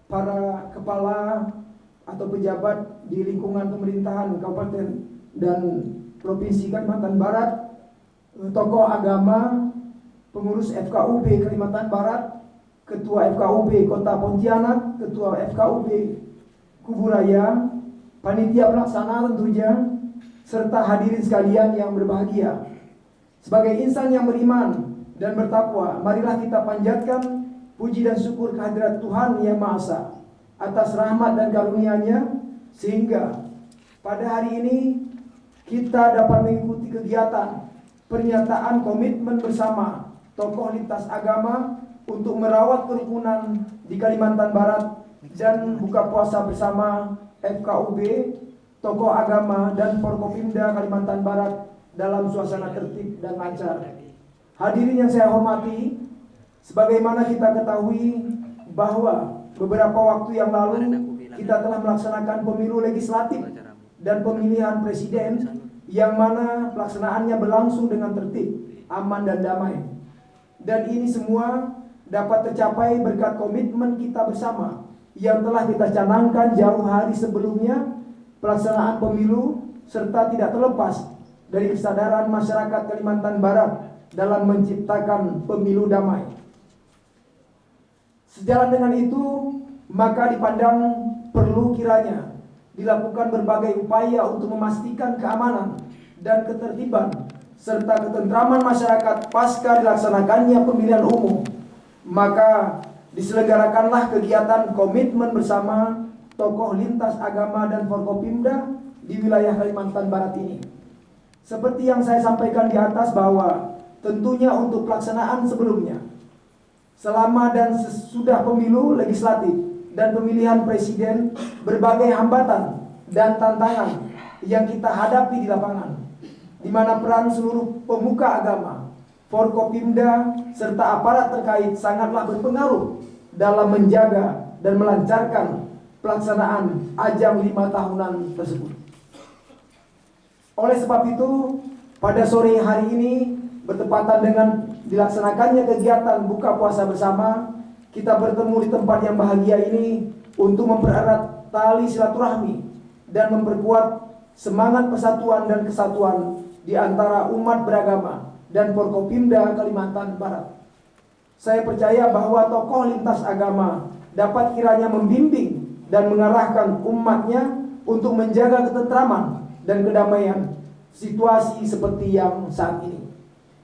para kepala atau pejabat di lingkungan pemerintahan Kabupaten dan Provinsi Kalimantan Barat, tokoh agama, pengurus FKUB Kalimantan Barat, Ketua FKUB Kota Pontianak, Ketua FKUB Kuburaya, panitia pelaksana tentunya, serta hadirin sekalian yang berbahagia. Sebagai insan yang beriman dan bertakwa, marilah kita panjatkan puji dan syukur kehadirat Tuhan Yang Maha Esa atas rahmat dan karunia-Nya, sehingga pada hari ini kita dapat mengikuti kegiatan pernyataan komitmen bersama tokoh lintas agama untuk merawat kerukunan di Kalimantan Barat dan buka puasa bersama FKUB, tokoh agama dan Forkopimda Kalimantan Barat dalam suasana tertib dan lancar. Hadirin yang saya hormati, sebagaimana kita ketahui bahwa beberapa waktu yang lalu kita telah melaksanakan pemilu legislatif dan pemilihan presiden yang mana pelaksanaannya berlangsung dengan tertib, aman dan damai. Dan ini semua dapat tercapai berkat komitmen kita bersama yang telah kita canangkan jauh hari sebelumnya pelaksanaan pemilu, serta tidak terlepas dari kesadaran masyarakat Kalimantan Barat dalam menciptakan pemilu damai. Sejalan dengan itu, maka dipandang perlu kiranya dilakukan berbagai upaya untuk memastikan keamanan dan ketertiban serta ketentraman masyarakat pasca dilaksanakannya pemilihan umum. Maka diselenggarakanlah kegiatan komitmen bersama tokoh lintas agama dan Forkopimda di wilayah Kalimantan Barat ini. Seperti yang saya sampaikan di atas bahwa tentunya untuk pelaksanaan sebelumnya, selama dan sesudah pemilu legislatif dan pemilihan presiden, berbagai hambatan dan tantangan yang kita hadapi di lapangan, di mana peran seluruh pemuka agama, Forkopimda, serta aparat terkait sangatlah berpengaruh dalam menjaga dan melancarkan pelaksanaan ajang 5 tahunan tersebut. Oleh sebab itu, pada sore hari ini bertepatan dengan dilaksanakannya kegiatan buka puasa bersama, kita bertemu di tempat yang bahagia ini untuk mempererat tali silaturahmi dan memperkuat semangat persatuan dan kesatuan di antara umat beragama dan Forkopimda Kalimantan Barat. Saya percaya bahwa tokoh lintas agama dapat kiranya membimbing dan mengarahkan umatnya untuk menjaga ketentraman dan kedamaian situasi seperti yang saat ini.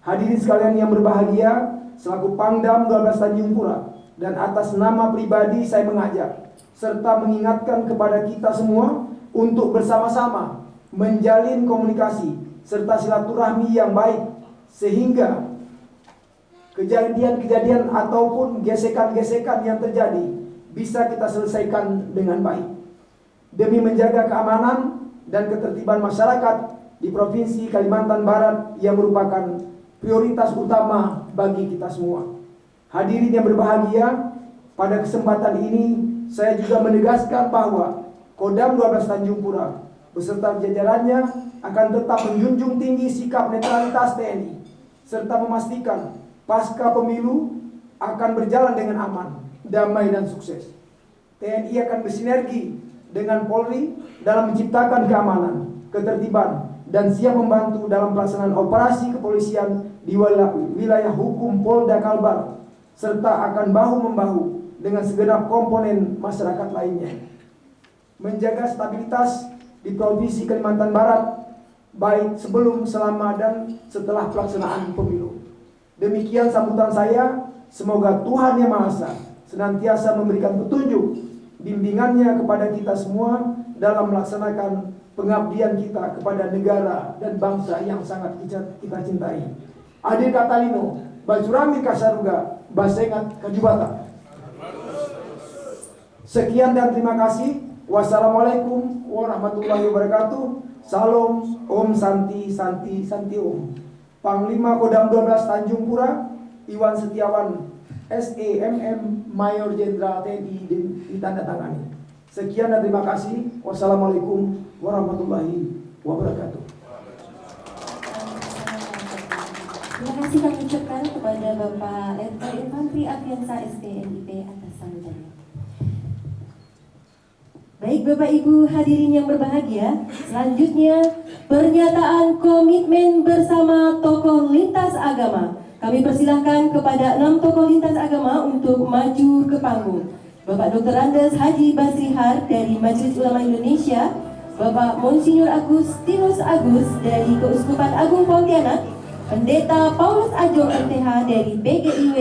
Hadirin sekalian yang berbahagia, selaku Pangdam 12 Tanjung Pura dan atas nama pribadi saya mengajak serta mengingatkan kepada kita semua untuk bersama-sama menjalin komunikasi serta silaturahmi yang baik, sehingga kejadian-kejadian ataupun gesekan-gesekan yang terjadi bisa kita selesaikan dengan baik demi menjaga keamanan dan ketertiban masyarakat di Provinsi Kalimantan Barat yang merupakan prioritas utama bagi kita semua. Hadirin yang berbahagia, pada kesempatan ini saya juga menegaskan bahwa Kodam 12 Tanjung Pura beserta jajarannya akan tetap menjunjung tinggi sikap netralitas TNI serta memastikan pasca pemilu akan berjalan dengan aman, damai dan sukses. TNI akan bersinergi dengan Polri dalam menciptakan keamanan, ketertiban dan siap membantu dalam pelaksanaan operasi kepolisian di wilayah hukum Polda Kalbar, serta akan bahu-membahu dengan segenap komponen masyarakat lainnya. Menjaga stabilitas di Provinsi Kalimantan Barat, baik sebelum, selama, dan setelah pelaksanaan pemilu. Demikian sambutan saya. Semoga Tuhan Yang Maha Esa senantiasa memberikan petunjuk, bimbingannya kepada kita semua dalam melaksanakan pengabdian kita kepada negara dan bangsa yang sangat kita cintai. Adil Katalino, Bajurami Kasaruga, Basengat Kajubata. Sekian dan terima kasih. Wassalamualaikum warahmatullahi wabarakatuh. Salam, Om Santi Santi Santi Om. Panglima Kodam 12 Tanjung Pura, Iwan Setiawan, SEMM, Mayor Jenderal TNI ditandatangani. Sekian dan terima kasih. Wassalamualaikum warahmatullahi wabarakatuh. Terima kasih kami ucapkan kepada Bapak Letkol Infantri Afiansa STNIP atas sambutannya. Baik Bapak Ibu hadirin yang berbahagia, selanjutnya pernyataan komitmen bersama tokoh lintas agama. Kami persilahkan kepada 6 tokoh lintas agama untuk maju ke panggung. Bapak Dr. Andes Haji Basrihar dari Majelis Ulama Indonesia, Bapak Monsinyur Agustinus Agus dari Keuskupan Agung Pontianak, Pendeta Paulus Ajong MTH dari PGIW,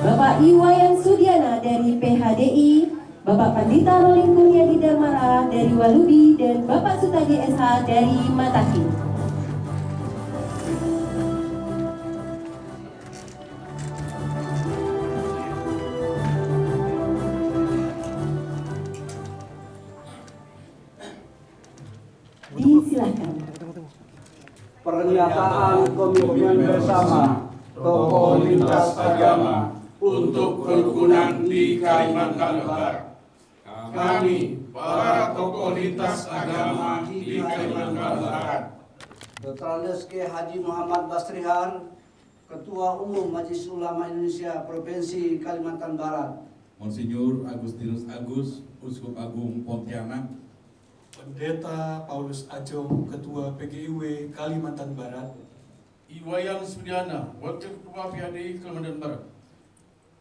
Bapak Iwayan Sudiana dari PHDI, Bapak Pandita Roling Mulyadi Darmara dari Walubi, dan Bapak Sutaji SH dari Matakin. Disilahkan. Pernyataan komitmen bersama tokoh lintas agama untuk kerukunan di Kalimantan Barat. Kami, para tokoh lintas agama di Kalimantan Barat, Dr. K. Haji Muhammad Basrihar, Ketua Umum Majelis Ulama Indonesia Provinsi Kalimantan Barat, Monsinyur Agustinus Agus, Uskup Agung Pontianak, Pendeta Paulus Ajong, Ketua PGIW Kalimantan Barat, Iwayan Sudiana, Wakil Ketua PHDI Kalimantan Barat,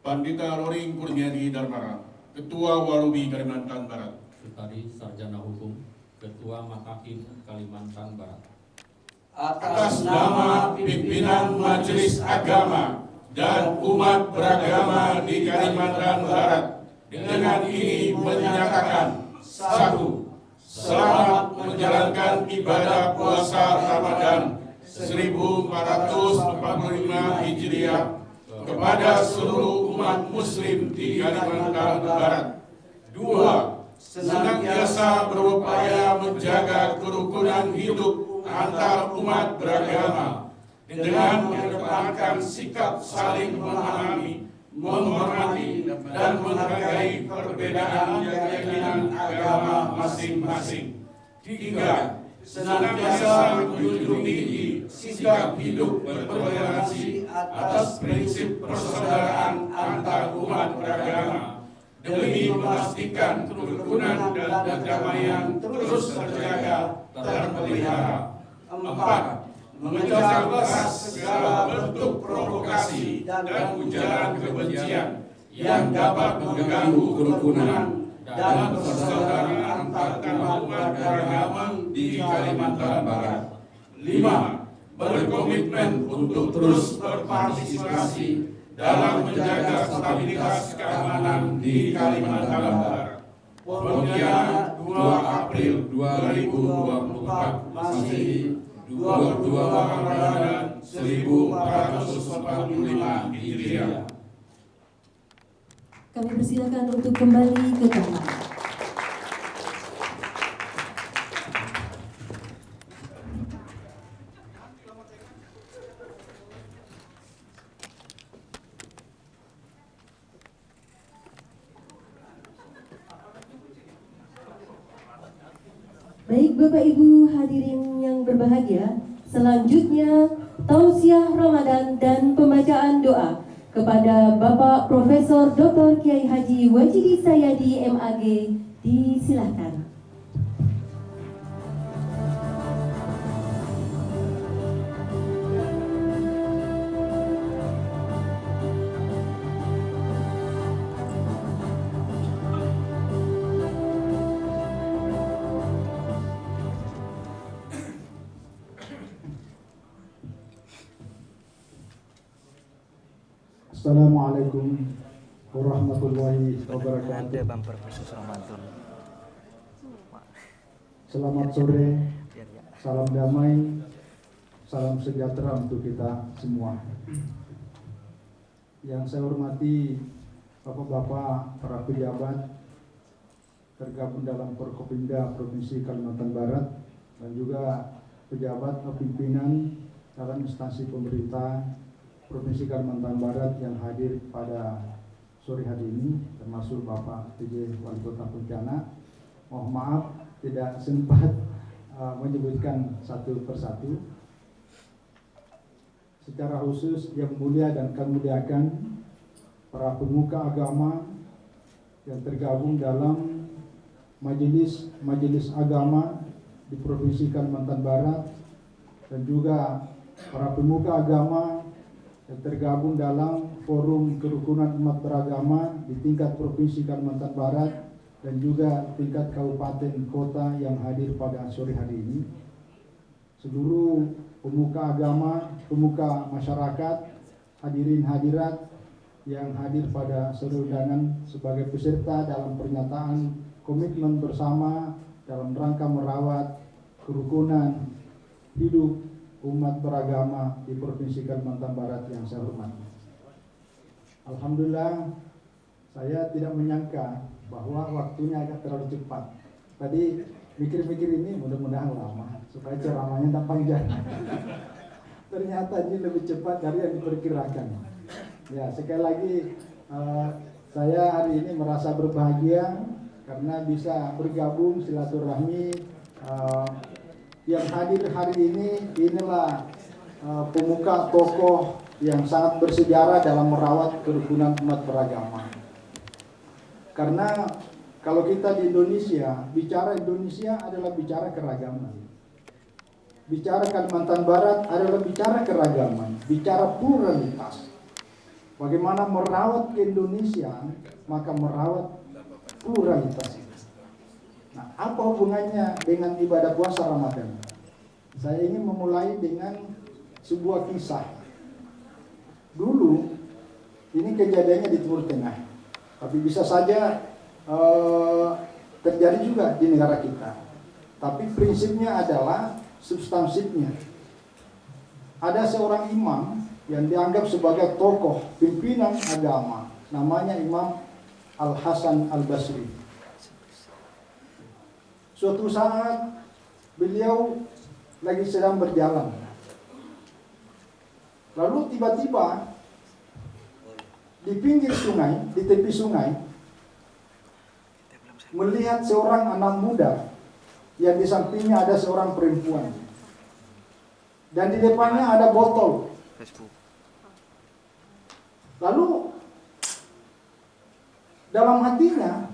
Pandita Roling Kurniadi Darmara, Ketua Walubi Kalimantan Barat, Sutadi Sarjana Hukum, Ketua Matakin Kalimantan Barat. atas nama pimpinan Majelis Agama dan umat beragama di Kalimantan Barat, dengan ini menyatakan: 1. Selamat menjalankan ibadah puasa Ramadan 1445 Hijriah kepada seluruh umat muslim di Kalimantan Barat. 2. Senantiasa berupaya menjaga kerukunan hidup antar umat beragama dengan mengedepankan sikap saling memahami, menghormati, dan menghargai perbedaan keyakinan agama masing-masing. 3. Senantiasa menjunjung tinggi sikap hidup bertoleransi atas prinsip persaudaraan antar umat beragama demi memastikan kerukunan dan kedamaian terus terjaga dan terpelihara. 4. Mengejar keras segala bentuk provokasi dan ujaran kebencian yang dapat mengganggu kerukunan dan persaudaraan antar umat beragama di Kalimantan Barat. 5. Berkomitmen untuk terus berpartisipasi dalam menjaga stabilitas keamanan di Kalimantan Barat. Pontianak, 2 April 2024, Masehi, 22 Ramadan 1445 Hijriah. Kami persilakan untuk kembali ke tempat. Baik Bapak Ibu hadirin yang berbahagia, selanjutnya tausiah Ramadan dan pembacaan doa kepada Bapak Profesor Dr. Kiai Haji Wajidi Sayadi MAG, disilahkan. Assalamualaikum warahmatullahi wabarakatuh. Selamat sore, salam damai, salam sejahtera untuk kita semua. Yang saya hormati Bapak-bapak, para pejabat tergabung dalam Forkopimda Provinsi Kalimantan Barat dan juga pejabat atau pimpinan dalam instansi pemerintah Provinsi Kalimantan Barat yang hadir pada sore hari ini, termasuk Bapak PJ Wali Kota Pontianak. Mohon maaf tidak sempat menyebutkan satu persatu. Secara khusus yang mulia dan kami muliakan para pemuka agama yang tergabung dalam majelis agama di Provinsi Kalimantan Barat dan juga para pemuka agama yang tergabung dalam forum kerukunan umat beragama di tingkat Provinsi Kalimantan Barat dan juga tingkat kabupaten kota yang hadir pada sore hari ini. Seluruh pemuka agama, pemuka masyarakat, hadirin hadirat yang hadir pada seluruh undangan sebagai peserta dalam pernyataan komitmen bersama dalam rangka merawat kerukunan hidup umat beragama di Provinsi Kalimantan Barat yang saya hormati. Alhamdulillah, saya tidak menyangka bahwa waktunya agak terlalu cepat. Tadi mikir-mikir ini mudah-mudahan lama supaya ceramahnya tak panjang. Ternyata ini lebih cepat dari yang diperkirakan. Ya, sekali lagi saya hari ini merasa berbahagia karena bisa bergabung silaturahmi. Yang hadir hari ini inilah pemuka tokoh yang sangat bersejarah dalam merawat kerukunan umat beragama. Karena kalau kita di Indonesia, bicara Indonesia adalah bicara keragaman. Bicara Kalimantan Barat adalah bicara keragaman, bicara pluralitas. Bagaimana merawat keindonesiaan, maka merawat pluralitas. Nah, apa hubungannya dengan ibadah puasa Ramadan? Saya ingin memulai dengan sebuah kisah. Dulu, ini kejadiannya di Timur Tengah, tapi bisa saja terjadi juga di negara kita. Tapi prinsipnya adalah substansifnya. Ada seorang imam yang dianggap sebagai tokoh pimpinan agama, namanya Imam Al-Hasan Al-Basri. Suatu saat beliau lagi sedang berjalan, lalu tiba-tiba di pinggir sungai, di tepi sungai, melihat seorang anak muda yang di sampingnya ada seorang perempuan, dan di depannya ada botol. Lalu dalam hatinya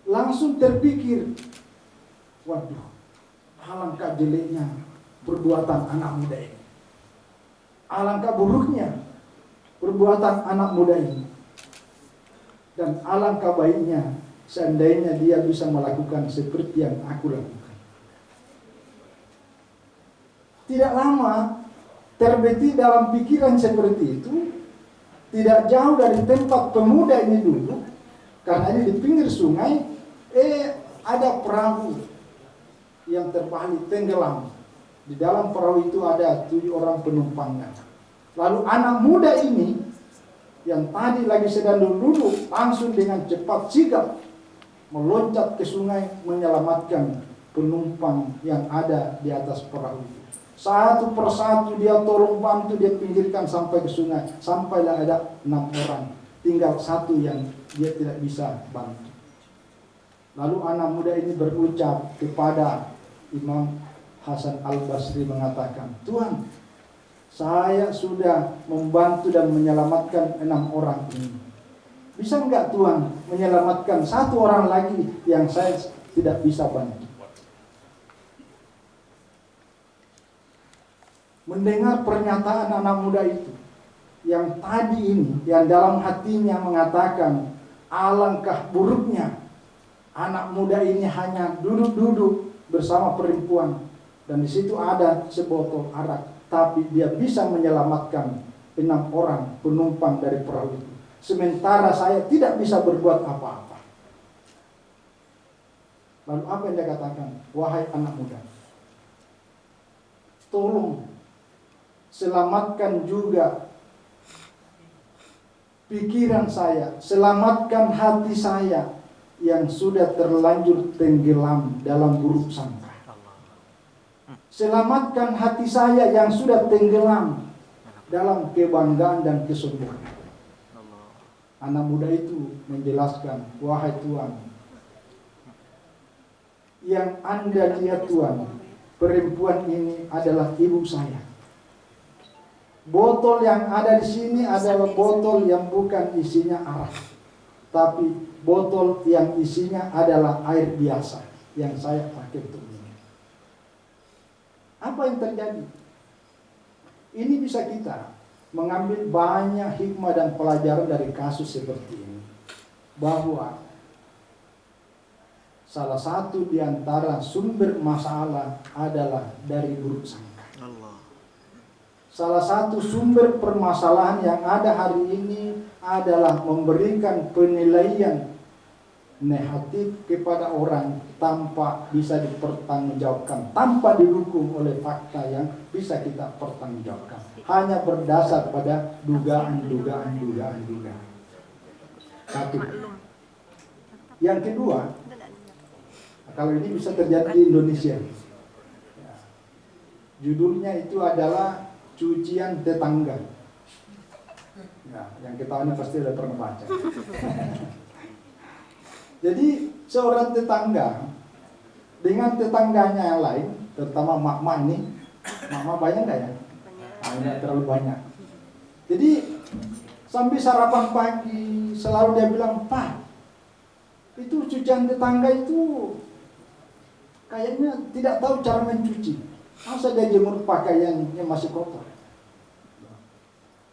langsung terpikir, waduh, alangkah jeleknya perbuatan anak muda ini, alangkah buruknya perbuatan anak muda ini, dan alangkah baiknya seandainya dia bisa melakukan seperti yang aku lakukan. Tidak lama terbetik dalam pikiran seperti itu, tidak jauh dari tempat pemuda ini duduk, karena ini di pinggir sungai, ada perahu yang terbalik tenggelam. Di dalam perahu itu ada 7 orang penumpangnya. Lalu anak muda ini yang tadi lagi sedang duduk langsung dengan cepat sigap meloncat ke sungai menyelamatkan penumpang yang ada di atas perahu itu. Satu persatu dia tolong bantu, dia pinggirkan sampai ke sungai. Sampailah ada 6 orang, tinggal 1 yang dia tidak bisa bantu. Lalu anak muda ini berucap kepada Imam Hasan Al-Basri mengatakan, Tuhan, saya sudah membantu dan menyelamatkan 6 orang ini. Bisa enggak Tuhan menyelamatkan 1 orang lagi yang saya tidak bisa bantu? Mendengar pernyataan anak muda itu, yang tadi ini, yang dalam hatinya mengatakan, alangkah buruknya anak muda ini hanya duduk-duduk bersama perempuan, dan di situ ada sebotol arak, tapi dia bisa menyelamatkan 6 orang penumpang dari perahu itu. Sementara saya tidak bisa berbuat apa-apa. Lalu apa yang dia katakan? Wahai anak muda, tolong selamatkan juga pikiran saya, selamatkan hati saya yang sudah terlanjur tenggelam dalam buruk sangka. Selamatkan hati saya yang sudah tenggelam dalam kebanggaan dan kesombongan. Anak muda itu menjelaskan, wahai Tuhan, yang Anda lihat Tuhan, perempuan ini adalah ibu saya. Botol yang ada di sini adalah botol yang bukan isinya arak, tapi botol yang isinya adalah air biasa yang saya pakai untuk minum. Apa yang terjadi? Ini bisa kita mengambil banyak hikmah dan pelajaran dari kasus seperti ini, bahwa salah satu di antara sumber masalah adalah dari buruk sangka. salah satu sumber permasalahan yang ada hari ini adalah memberikan penilaian negatif kepada orang tanpa bisa dipertanggungjawabkan, tanpa didukung oleh fakta yang bisa kita pertanggungjawabkan, hanya berdasar pada dugaan. Satu. Yang kedua, kalau ini bisa terjadi di Indonesia, judulnya itu adalah cucian tetangga. Ya, yang kita ini pasti sudah pernah baca. Jadi seorang tetangga dengan tetangganya yang lain, terutama mak-mak ini, mak-mak banyak nggak ya? Tidak terlalu banyak. Jadi sambil sarapan pagi selalu dia bilang, Pak, itu cucian tetangga itu kayaknya tidak tahu cara mencuci. Masa dia jemur pakaiannya masih kotor?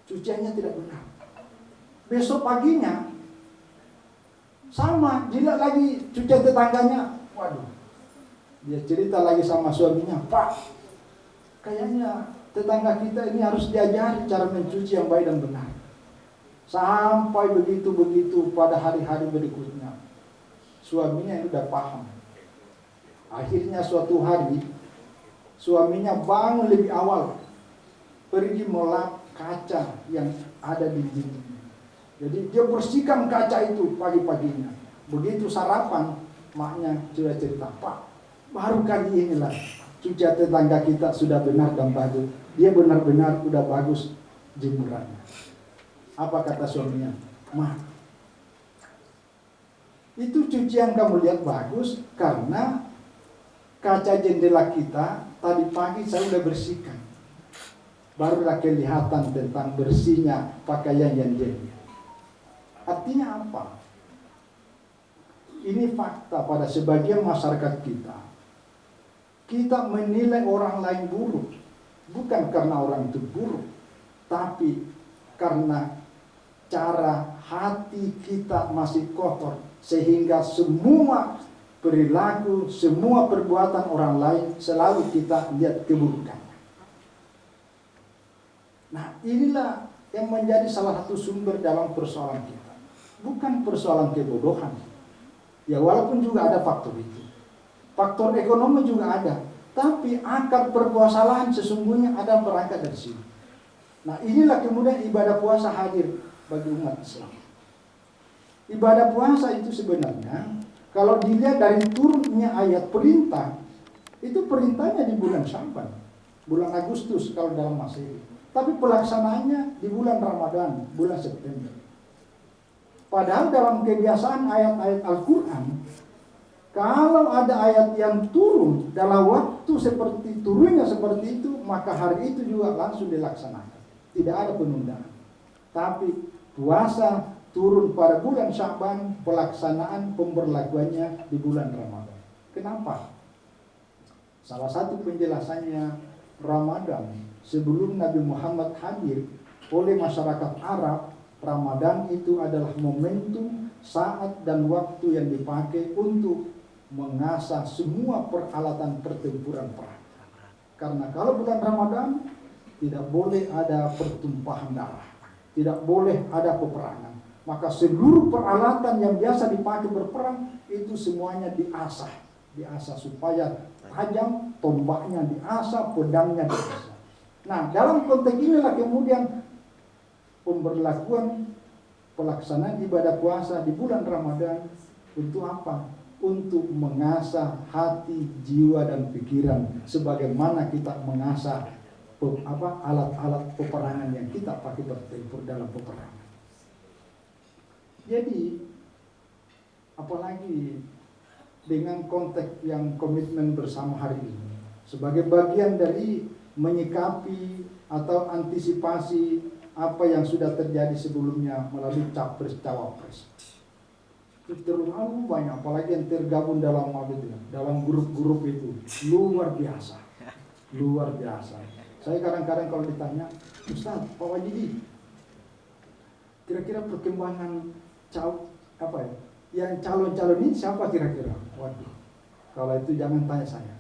Cuciannya tidak benar. Besok paginya sama, jilat lagi cucian tetangganya. Waduh, dia cerita lagi sama suaminya, Pak, kayaknya tetangga kita ini harus diajari cara mencuci yang baik dan benar. Sampai begitu pada hari-hari berikutnya, suaminya itu udah paham. Akhirnya suatu hari, suaminya bangun lebih awal, pergi melap kaca yang ada di dinding. Jadi dia bersihkan kaca itu pagi-paginya. Begitu sarapan, maknya sudah cerita, Pak, baru kali inilah cucian tetangga kita sudah benar dan bagus. Dia benar-benar udah bagus jemurannya. Apa kata suaminya? Ma, itu cucian kamu lihat bagus karena kaca jendela kita tadi pagi saya udah bersihkan. Barulah kelihatan tentang bersihnya pakaian yang jadi. Artinya apa? Ini fakta pada sebagian masyarakat kita. Kita menilai orang lain buruk, bukan karena orang itu buruk, tapi karena cara hati kita masih kotor, sehingga semua perilaku, semua perbuatan orang lain selalu kita lihat keburukannya. Nah, inilah yang menjadi salah satu sumber dalam persoalan kita. Bukan persoalan kebodohan. Ya, walaupun juga ada faktor itu. Faktor ekonomi juga ada. Tapi akar permasalahan sesungguhnya ada berangkat dari sini. Nah, inilah kemudian ibadah puasa hadir bagi umat Islam. Ibadah puasa itu sebenarnya kalau dilihat dari turunnya ayat perintah, itu perintahnya di bulan Sya'ban, bulan Agustus kalau dalam Masehi. Tapi pelaksanaannya di bulan Ramadan, bulan September. Padahal dalam kebiasaan ayat-ayat Al-Quran, kalau ada ayat yang turun dalam waktu seperti turunnya seperti itu, maka hari itu juga langsung dilaksanakan. Tidak ada penundaan. Tapi puasa turun pada bulan Sya'ban, pelaksanaan pemberlakuannya di bulan Ramadan. Kenapa? Salah satu penjelasannya, Ramadan sebelum Nabi Muhammad hadir oleh masyarakat Arab, Ramadan itu adalah momentum, saat dan waktu yang dipakai untuk mengasah semua peralatan pertempuran perang. Karena kalau bulan Ramadan tidak boleh ada pertumpahan darah, tidak boleh ada peperangan. Maka seluruh peralatan yang biasa dipakai berperang itu semuanya diasah supaya tajam, tombaknya diasah, pedangnya diasah. Nah, dalam konteks inilah kemudian pemberlakuan pelaksanaan ibadah puasa di bulan Ramadan untuk apa? Untuk mengasah hati, jiwa dan pikiran sebagaimana kita mengasah alat-alat peperangan yang kita pakai bertempur dalam peperangan. Jadi apalagi dengan konteks yang komitmen bersama hari ini sebagai bagian dari menyikapi atau antisipasi apa yang sudah terjadi sebelumnya melalui capres-cawapres. Itu terlalu banyak, apalagi yang tergabung dalam grup-grup itu luar biasa. Saya kadang-kadang kalau ditanya, Ustaz, Pak Wajidi, kira-kira perkembangan yang calon-calon ini siapa kira-kira? Waduh, kalau itu jangan tanya saya.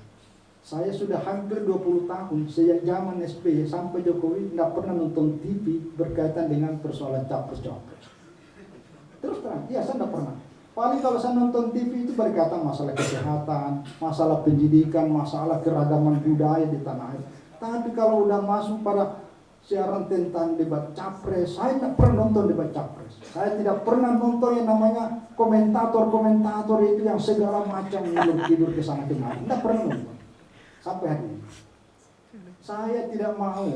Saya sudah hampir 20 tahun sejak zaman SBY sampai Jokowi tidak pernah nonton TV berkaitan dengan persoalan capres-capres. Terus terang, iya saya tidak pernah. Paling kalau saya nonton TV itu berkaitan masalah kesehatan, masalah pendidikan, masalah keragaman budaya di tanah air. Tapi kalau udah masuk pada siaran tentang debat capres, saya tidak pernah nonton debat capres. Saya tidak pernah nonton yang namanya komentator-komentator itu yang segala macam tidur ke sana kemari. Tidak pernah nonton. Sampai hari ini. Saya tidak mau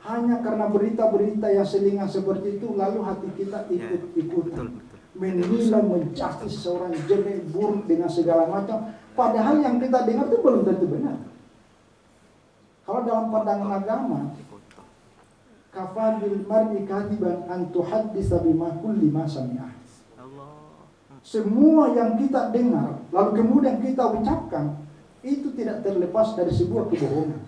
hanya karena berita-berita yang selingan seperti itu lalu hati kita ikut-ikutan. Menilai, mencaci seorang jelek, buruk dengan segala macam. Padahal yang kita dengar itu belum tentu benar. Kalau dalam pandangan agama, kafadil mar'i kadiban an tuhaddisa bima kulli ma sami'ah. Semua yang kita dengar, lalu kemudian kita ucapkan, itu tidak terlepas dari sebuah kebohongan.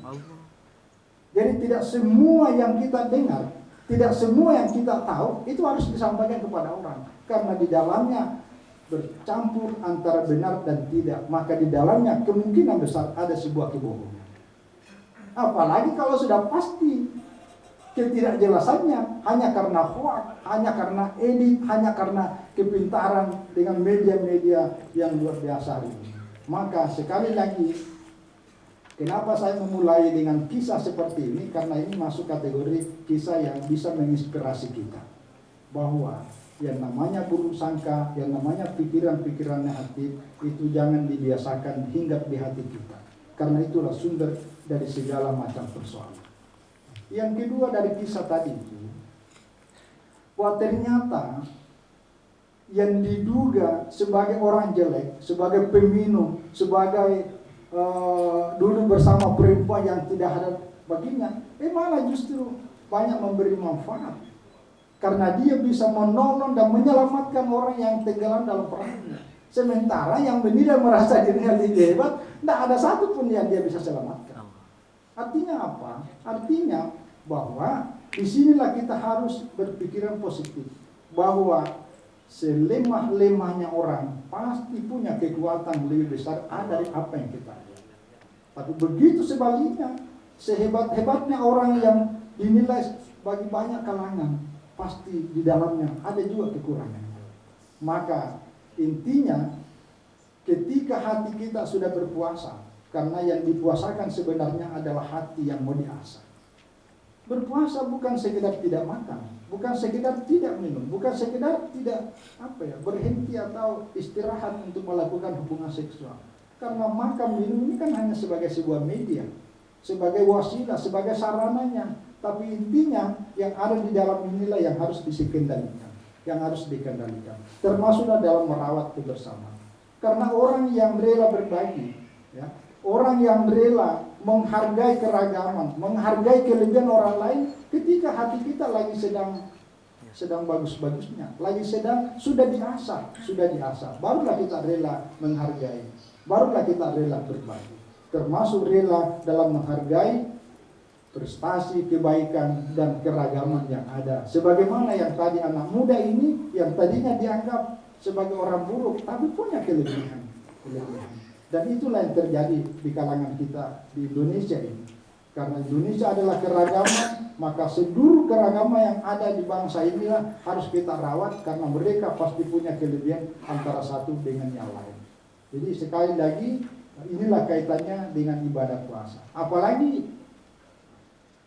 Jadi tidak semua yang kita dengar, tidak semua yang kita tahu, itu harus disampaikan kepada orang. Karena di dalamnya bercampur antara benar dan tidak. Maka di dalamnya kemungkinan besar ada sebuah kebohongan. Apalagi kalau sudah pasti ketidakjelasannya hanya karena hoax, hanya karena edit, hanya karena kepintaran dengan media-media yang luar biasa ini. Maka sekali lagi, kenapa saya memulai dengan kisah seperti ini? Karena ini masuk kategori kisah yang bisa menginspirasi kita. Bahwa yang namanya buruk sangka, yang namanya pikiran-pikiran negatif, itu jangan dibiasakan hinggap di hati kita. Karena itulah sumber dari segala macam persoalan. Yang kedua dari kisah tadi itu, bahwa ternyata yang diduga sebagai orang jelek, sebagai peminum, sebagai duduk bersama perempuan yang tidak ada baginya, malah justru banyak memberi manfaat. Karena dia bisa menolong dan menyelamatkan orang yang tenggelam dalam perangnya. Sementara yang menilai merasa dirinya lebih hebat, tidak ada satupun yang dia bisa selamatkan. Artinya apa? Artinya bahwa disinilah kita harus berpikiran positif. Bahwa selemah-lemahnya orang pasti punya kekuatan lebih besar dari apa yang kita lihat. Tapi begitu sebaliknya, sehebat-hebatnya orang yang dinilai bagi banyak kalangan, pasti di dalamnya ada juga kekurangan. Maka intinya ketika hati kita sudah berpuasa, karena yang dipuasakan sebenarnya adalah hati yang mau diasah. Berpuasa bukan sekedar tidak makan, bukan sekedar tidak minum, bukan sekedar tidak berhenti atau istirahat untuk melakukan hubungan seksual. Karena makan minum ini kan hanya sebagai sebuah media, sebagai wasilah, sebagai sarananya. Tapi intinya yang ada di dalam inilah yang harus dikendalikan, yang harus dikendalikan. Termasuklah dalam merawat kebersamaan. Karena orang yang rela berbagi, ya, orang yang rela menghargai keragaman, menghargai kelebihan orang lain, ketika hati kita lagi sedang bagus-bagusnya, lagi sudah diasah, barulah kita rela menghargai, barulah kita rela berbagi. Termasuk rela dalam menghargai prestasi, kebaikan, dan keragaman yang ada. Sebagaimana yang tadi anak muda ini, yang tadinya dianggap sebagai orang buruk, tapi punya kelebihan. Dan itulah yang terjadi di kalangan kita di Indonesia ini. Karena Indonesia adalah keragaman, maka seluruh keragaman yang ada di bangsa inilah harus kita rawat, karena mereka pasti punya kelebihan antara satu dengan yang lain. Jadi sekali lagi, inilah kaitannya dengan ibadah puasa. Apalagi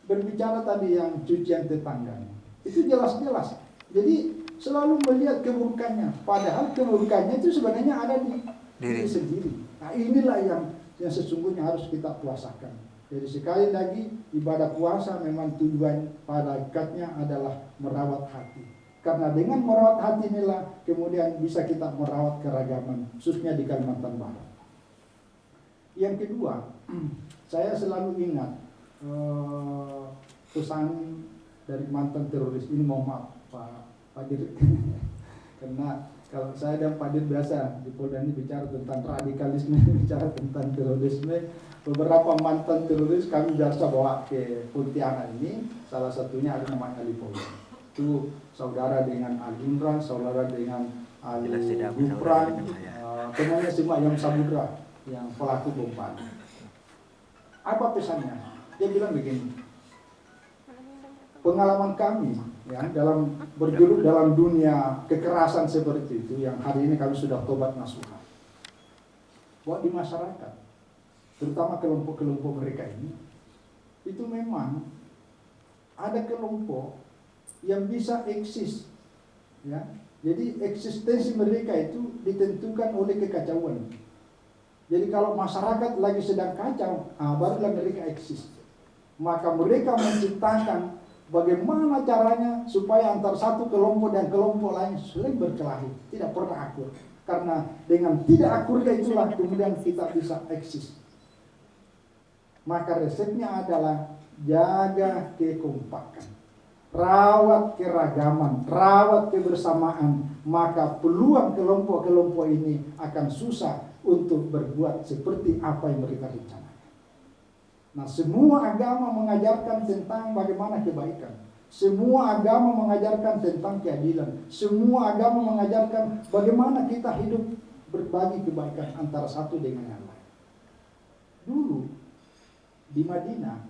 berbicara tadi yang cucian tetangganya, itu jelas-jelas. Jadi selalu melihat keburukannya, padahal keburukannya itu sebenarnya ada di diri sendiri. Nah inilah yang sesungguhnya harus kita puasakan. Jadi sekali lagi, ibadah puasa memang tujuan pada hakikatnya adalah merawat hati. Karena dengan merawat hati inilah kemudian bisa kita merawat keragaman, khususnya di Kalimantan Barat. Yang kedua, saya selalu ingat pesan dari mantan teroris ini, mohon maaf Pak Dir, karena kalau saya dan Pak Dir biasa di Polda ini bicara tentang radikalisme, bicara tentang terorisme, beberapa mantan teroris kami biasa bawa ke Pontianak ini, salah satunya ada namanya Ali Polda. Itu saudara dengan Ali Imran, saudara dengan Ali Gufran, temannya semua yang Samudra, yang pelaku bom Bali. Apa pesannya? Dia bilang begini, pengalaman kami ya dalam bergelut dalam dunia kekerasan seperti itu yang hari ini kami sudah tobat nasuha. Bahwa di masyarakat, terutama kelompok-kelompok mereka ini, itu memang ada kelompok yang bisa eksis, ya. Jadi eksistensi mereka itu ditentukan oleh kekacauan. Jadi kalau masyarakat lagi sedang kacau, barulah mereka eksis. Maka mereka menciptakan bagaimana caranya supaya antar satu kelompok dan kelompok lain saling berkelahi, tidak pernah akur. Karena dengan tidak akurnya itulah kemudian kita bisa eksis. Maka resepnya adalah jaga kekompakan, rawat keragaman, rawat kebersamaan, maka peluang kelompok-kelompok ini akan susah untuk berbuat seperti apa yang mereka rencanakan. Nah, semua agama mengajarkan tentang bagaimana kebaikan. Semua agama mengajarkan tentang keadilan. Semua agama mengajarkan bagaimana kita hidup berbagi kebaikan antara satu dengan yang lain. Dulu di Madinah,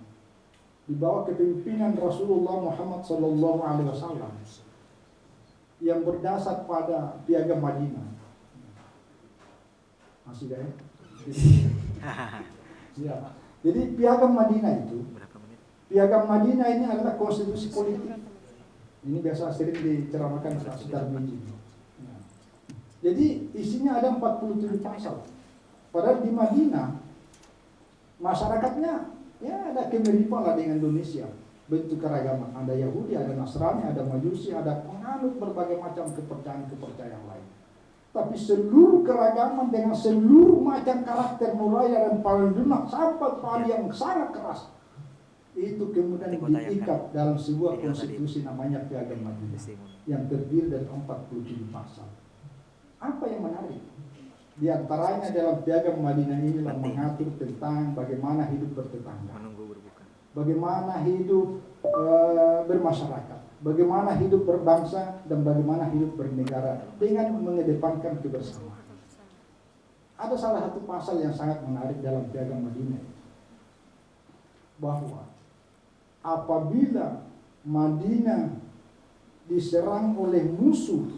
di bawah kepemimpinan Rasulullah Muhammad SAW yang berdasar pada Piagam Madinah. Masih gak ya? Ya. Jadi Piagam Madinah itu, Piagam Madinah ini adalah konstitusi politik. Ini biasa sering diceramahkan sekitar minggu. Jadi isinya ada 47 pasal. Padahal di Madinah masyarakatnya ya ada kemiripan lah dengan Indonesia. Bentuk keragaman, ada Yahudi, ada Nasrani, ada Majusi, ada penganut berbagai macam kepercayaan lain. Tapi seluruh keragaman dengan seluruh macam karakter mulai dari paling lunak sampai paling yang sangat keras, itu kemudian diikat dalam sebuah konstitusi namanya Piagam Madinah yang terdiri dari 47 pasal. Apa yang menarik? Di antaranya dalam Piagam Madinah inilah mengatur tentang bagaimana hidup bertetangga, bagaimana hidup bermasyarakat, bagaimana hidup berbangsa, dan bagaimana hidup bernegara dengan mengedepankan kebersamaan. Ada salah satu pasal yang sangat menarik dalam Piagam Madinah, bahwa apabila Madinah diserang oleh musuh,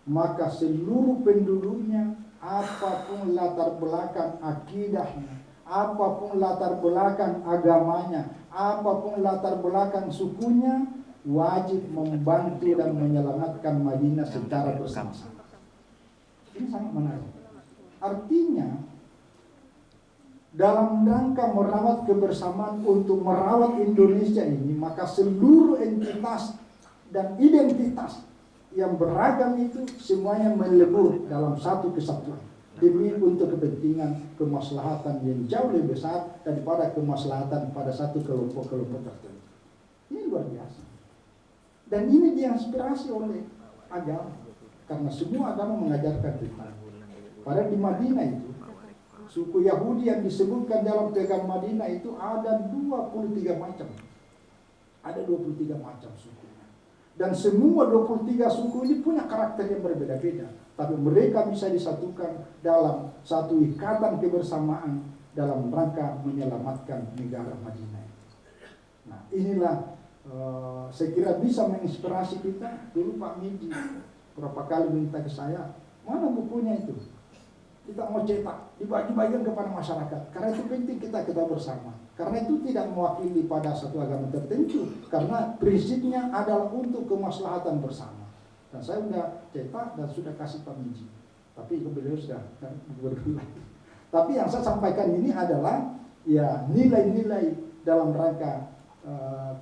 maka seluruh penduduknya, apapun latar belakang akidahnya, apapun latar belakang agamanya, apapun latar belakang sukunya, wajib membantu dan menyelamatkan Madinah secara bersama-sama. Ini sangat menarik. Artinya, dalam rangka merawat kebersamaan untuk merawat Indonesia ini, maka seluruh entitas dan identitas yang beragam itu semuanya melebur dalam satu kesatuan demi untuk kepentingan kemaslahatan yang jauh lebih besar daripada kemaslahatan pada satu kelompok-kelompok tertentu. Ini luar biasa. Dan ini diinspirasi oleh agama, karena semua agama mengajarkan kita. Padahal di Madinah itu, suku Yahudi yang disebutkan dalam Piagam Madinah itu ada 23 macam. Ada 23 macam suku. Dan semua 23 suku ini punya karakter yang berbeda-beda. Tapi mereka bisa disatukan dalam satu ikatan kebersamaan dalam rangka menyelamatkan negara Madinah. Nah, inilah saya kira bisa menginspirasi kita. Dulu Pak Midi berapa kali minta ke saya, mana bukunya itu? Kita mau cetak, dibagi-bagikan kepada masyarakat. Karena itu penting kita bersama. Karena itu tidak mewakili pada satu agama tertentu. Karena prinsipnya adalah untuk kemaslahatan bersama. Dan saya sudah cetak dan sudah kasih Pak Miji. Tapi beliau sudah berulang. Tapi yang saya sampaikan ini adalah ya nilai-nilai dalam rangka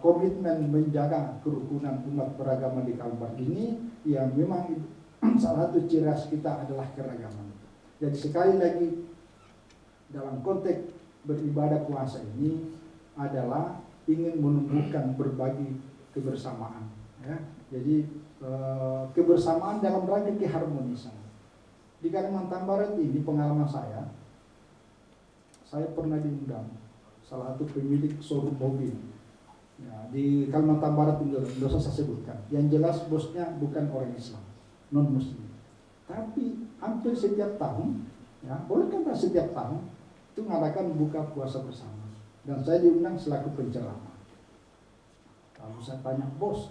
komitmen menjaga kerukunan umat beragama di Kalbar ini, yang memang salah satu ciri khas kita adalah keragaman. Jadi sekali lagi, dalam konteks beribadah puasa ini adalah ingin menumbuhkan berbagi kebersamaan. Ya. Jadi kebersamaan dalam rangka keharmonisan. Di Kalimantan Barat ini pengalaman saya pernah diundang salah satu pemilik showroom mobil. Ya, di Kalimantan Barat itu tidak usah saya sebutkan. Yang jelas bosnya bukan orang Islam, non Muslim. Tapi hampir setiap tahun, ya boleh kan setiap tahun itu mengadakan buka puasa bersama. dan saya diundang selaku penceramah. Lalu saya tanya, bos,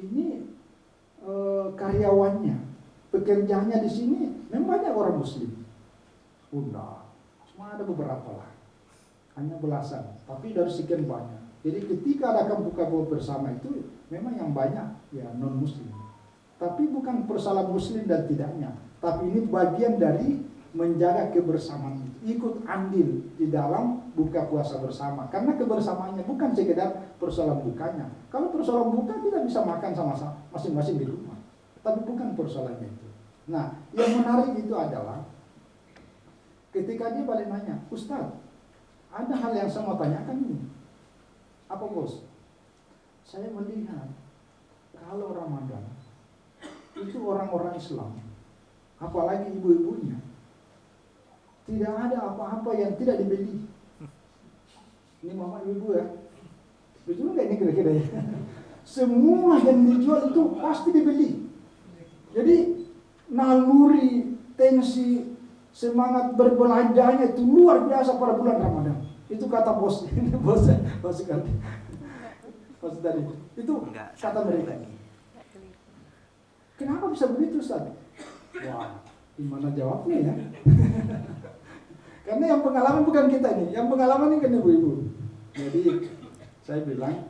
ini karyawannya, pekerjaannya di sini memang banyak orang Muslim? Enggak, cuma ada beberapa lah, hanya belasan, tapi dari sekian banyak. Jadi ketika adakan buka bersama itu memang yang banyak ya non Muslim. Tapi bukan persoalan Muslim dan tidaknya, tapi ini bagian dari menjaga kebersamaan itu, ikut andil di dalam buka puasa bersama. Karena kebersamaannya bukan sekedar persoalan bukanya. Kalau persoalan buka kita bisa makan sama-sama masing-masing di rumah, tapi bukan persoalannya itu. Nah, yang menarik itu adalah ketika dia balik nanya, Ustaz, ada hal yang saya mau tanyakan ini. Apa bos? Saya melihat kalau Ramadan itu orang-orang Islam, apalagi ibu-ibunya, tidak ada apa-apa yang tidak dibeli. Ini mama ibu ya, betul nggak ini kira-kira ya? Semua yang dijual itu pasti dibeli. Jadi naluri, tensi, semangat berbelanjanya itu luar biasa pada bulan Ramadan. Itu kata bos, bos tadi. Itu kata mereka. Kenapa bisa begitu, Ustaz? Wah, gimana jawabnya ya? Karena yang pengalaman bukan kita nih, yang pengalaman ini kan ibu-ibu. Jadi saya bilang,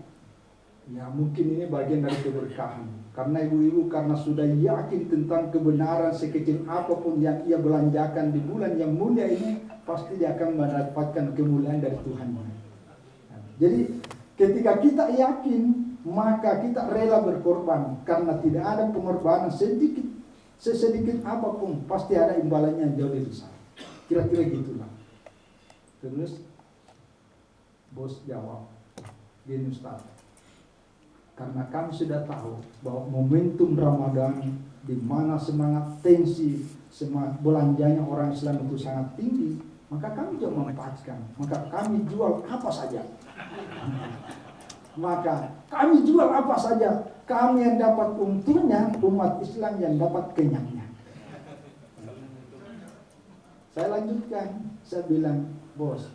ya mungkin ini bagian dari keberkahan. Karena ibu-ibu karena sudah yakin tentang kebenaran sekecil apapun yang ia belanjakan di bulan yang mulia ini, pasti dia akan mendapatkan kemuliaan dari Tuhan. Jadi ketika kita yakin, maka kita rela berkorban. Karena tidak ada pengorbanan sesedikit apapun, pasti ada imbalannya yang jauh lebih besar. Kira-kira gitulah. Terus bos jawab, gini Ustaz, karena kami sudah tahu bahwa momentum Ramadan di mana semangat tensi, semangat belanjanya orang Islam itu sangat tinggi, maka kami juga memanfaatkan. Maka kami jual apa saja. Maka kami jual apa saja. Kami yang dapat untungnya, umat Islam yang dapat kenyangnya. Saya lanjutkan, saya bilang, bos,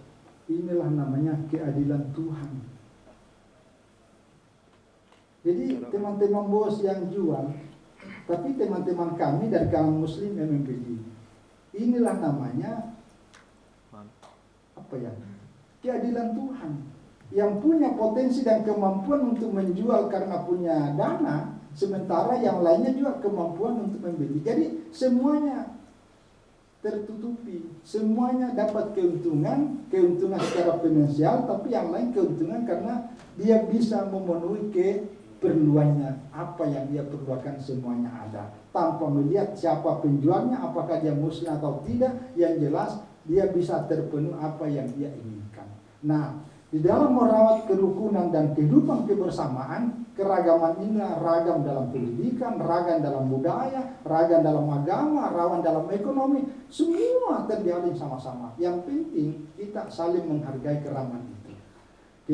inilah namanya keadilan Tuhan. Jadi teman-teman bos yang jual, tapi teman-teman kami dari kalangan Muslim yang membeli. Inilah namanya apa ya? Keadilan Tuhan. Yang punya potensi dan kemampuan untuk menjual karena punya dana, sementara yang lainnya juga kemampuan untuk membeli. Jadi semuanya tertutupi, semuanya dapat keuntungan secara finansial, tapi yang lain keuntungan karena dia bisa memenuhi keperluannya, apa yang dia perlukan semuanya ada, tanpa melihat siapa penjualnya, apakah dia Muslim atau tidak, yang jelas dia bisa terpenuhi apa yang dia inginkan. Nah, di dalam merawat kerukunan dan kehidupan kebersamaan, keragaman ini ragam dalam pendidikan, ragam dalam budaya, ragam dalam agama, ragam dalam ekonomi, semua terjalin sama-sama. Yang penting kita saling menghargai keragaman itu.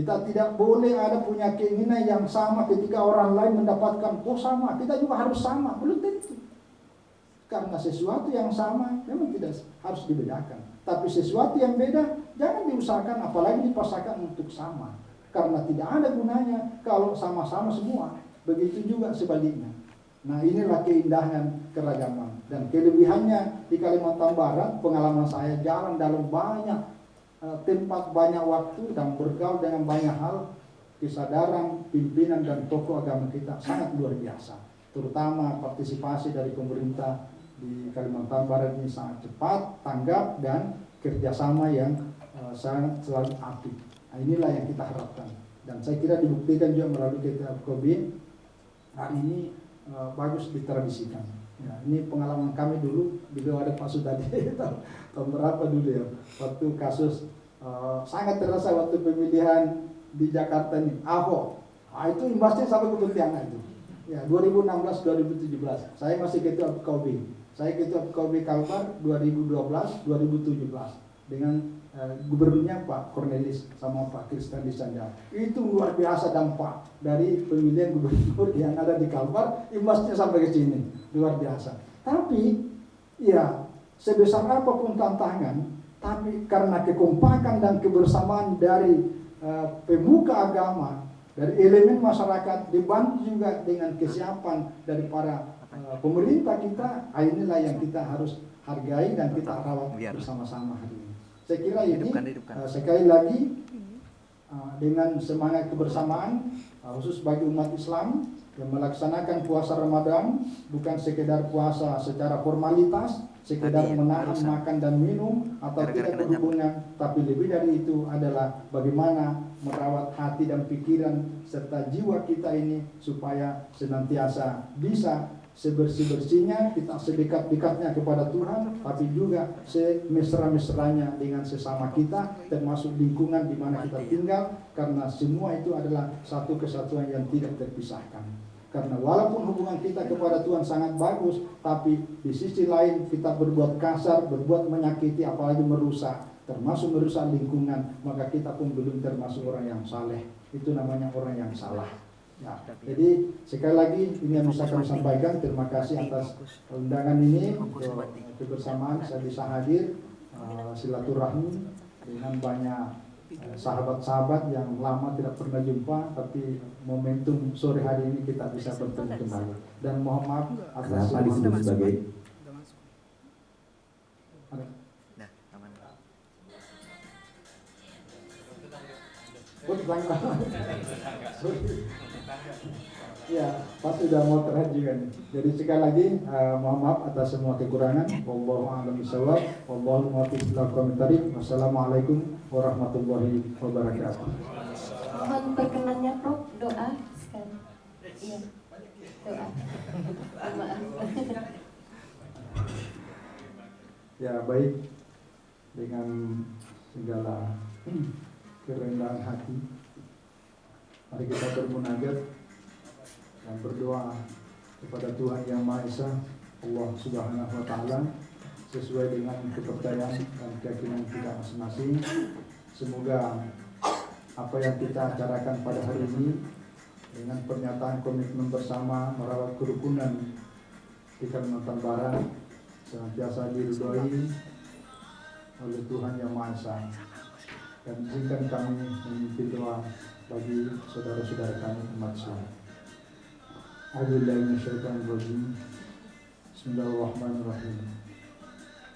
Kita tidak boleh ada punya keinginan yang sama ketika orang lain mendapatkan sama, kita juga harus sama, belum tentu. Karena sesuatu yang sama memang tidak harus dibedakan. Tapi sesuatu yang beda jangan diusahakan, apalagi dipaksakan untuk sama. Karena tidak ada gunanya kalau sama-sama semua. Begitu juga sebaliknya. Nah, inilah keindahan keragaman. Dan kelebihannya di Kalimantan Barat, pengalaman saya jalan dalam banyak tempat, banyak waktu, dan bergaul dengan banyak hal. Kesadaran pimpinan dan tokoh agama kita sangat luar biasa. Terutama partisipasi dari pemerintah di Kalimantan Barat ini sangat cepat, tanggap, dan kerjasama yang sangat selalu aktif. Nah, inilah yang kita harapkan. Dan saya kira dibuktikan juga melalui KTFKB hari ini bagus ditradisikan. Ya, ini pengalaman kami dulu, beliau ada Pak Sudadi tahun berapa dulu ya, waktu kasus sangat terasa waktu pemilihan di Jakarta ini, Ahok. Nah, itu imbasnya sampai ke Pontianak itu. Ya, 2016-2017, saya masih ketua FKB. Saya ketua FKB Kalbar 2012-2017 dengan gubernurnya Pak Cornelis sama Pak Kristan Disanda. Itu luar biasa dampak dari pemilihan gubernur yang ada di Kalbar, imbasnya sampai ke sini, luar biasa. Tapi ya sebesar apapun tantangan, tapi karena kekompakan dan kebersamaan dari pemuka agama, dari elemen masyarakat, dibantu juga dengan kesiapan dari para pemerintah kita, inilah yang kita harus hargai dan kita rawat bersama-sama hari ini. Saya kira ini sekali lagi dengan semangat kebersamaan khusus bagi umat Islam yang melaksanakan puasa Ramadan bukan sekedar puasa secara formalitas, sekedar menahan makan dan minum atau tidak berhubungan, tapi lebih dari itu adalah bagaimana merawat hati dan pikiran serta jiwa kita ini supaya senantiasa bisa sebersih-bersihnya, kita sedekat-dekatnya kepada Tuhan, tapi juga semesra-mesranya dengan sesama kita, termasuk lingkungan di mana kita tinggal, karena semua itu adalah satu kesatuan yang tidak terpisahkan. Karena walaupun hubungan kita kepada Tuhan sangat bagus, tapi di sisi lain kita berbuat kasar, berbuat menyakiti, apalagi merusak, termasuk merusak lingkungan, maka kita pun belum termasuk orang yang saleh. Itu namanya orang yang salah. Ya, jadi sekali lagi ini yang bisa kami sampaikan. Terima kasih atas undangan ini, untuk kebersamaan saya bisa hadir silaturahmi dengan banyak sahabat-sahabat yang lama tidak pernah jumpa, tapi momentum sore hari ini kita bisa bertemu kembali. Dan mohon maaf atas disebut sebagai ya, pasti sudah mau terhad juga nih. Jadi sekali lagi mohon maaf atas semua kekurangan. Wallahu a'lam bishawab. Wallahu muwaffiq ila aqwamit thoriq. Wassalamualaikum warahmatullahi wabarakatuh. Mohon perkenannya Prof, doa sekali. Iya. Doa. Maaf. Ya, baik. Dengan segala kerendahan hati, mari kita bermunajat dan berdoa kepada Tuhan Yang Maha Esa, Allah Subhanahu wa Ta'ala, sesuai dengan kepercayaan dan keyakinan kita masing-masing. Semoga apa yang kita acarakan pada hari ini dengan pernyataan komitmen bersama merawat kerukunan di Kalimantan Barat senantiasa diridhoi oleh Tuhan Yang Maha Esa. Dan izinkan kami memimpin doa bagi saudara-saudara kami umat Islam. A'udzubillahiminasyaitonirrajim. Bismillahirrahmanirrahim.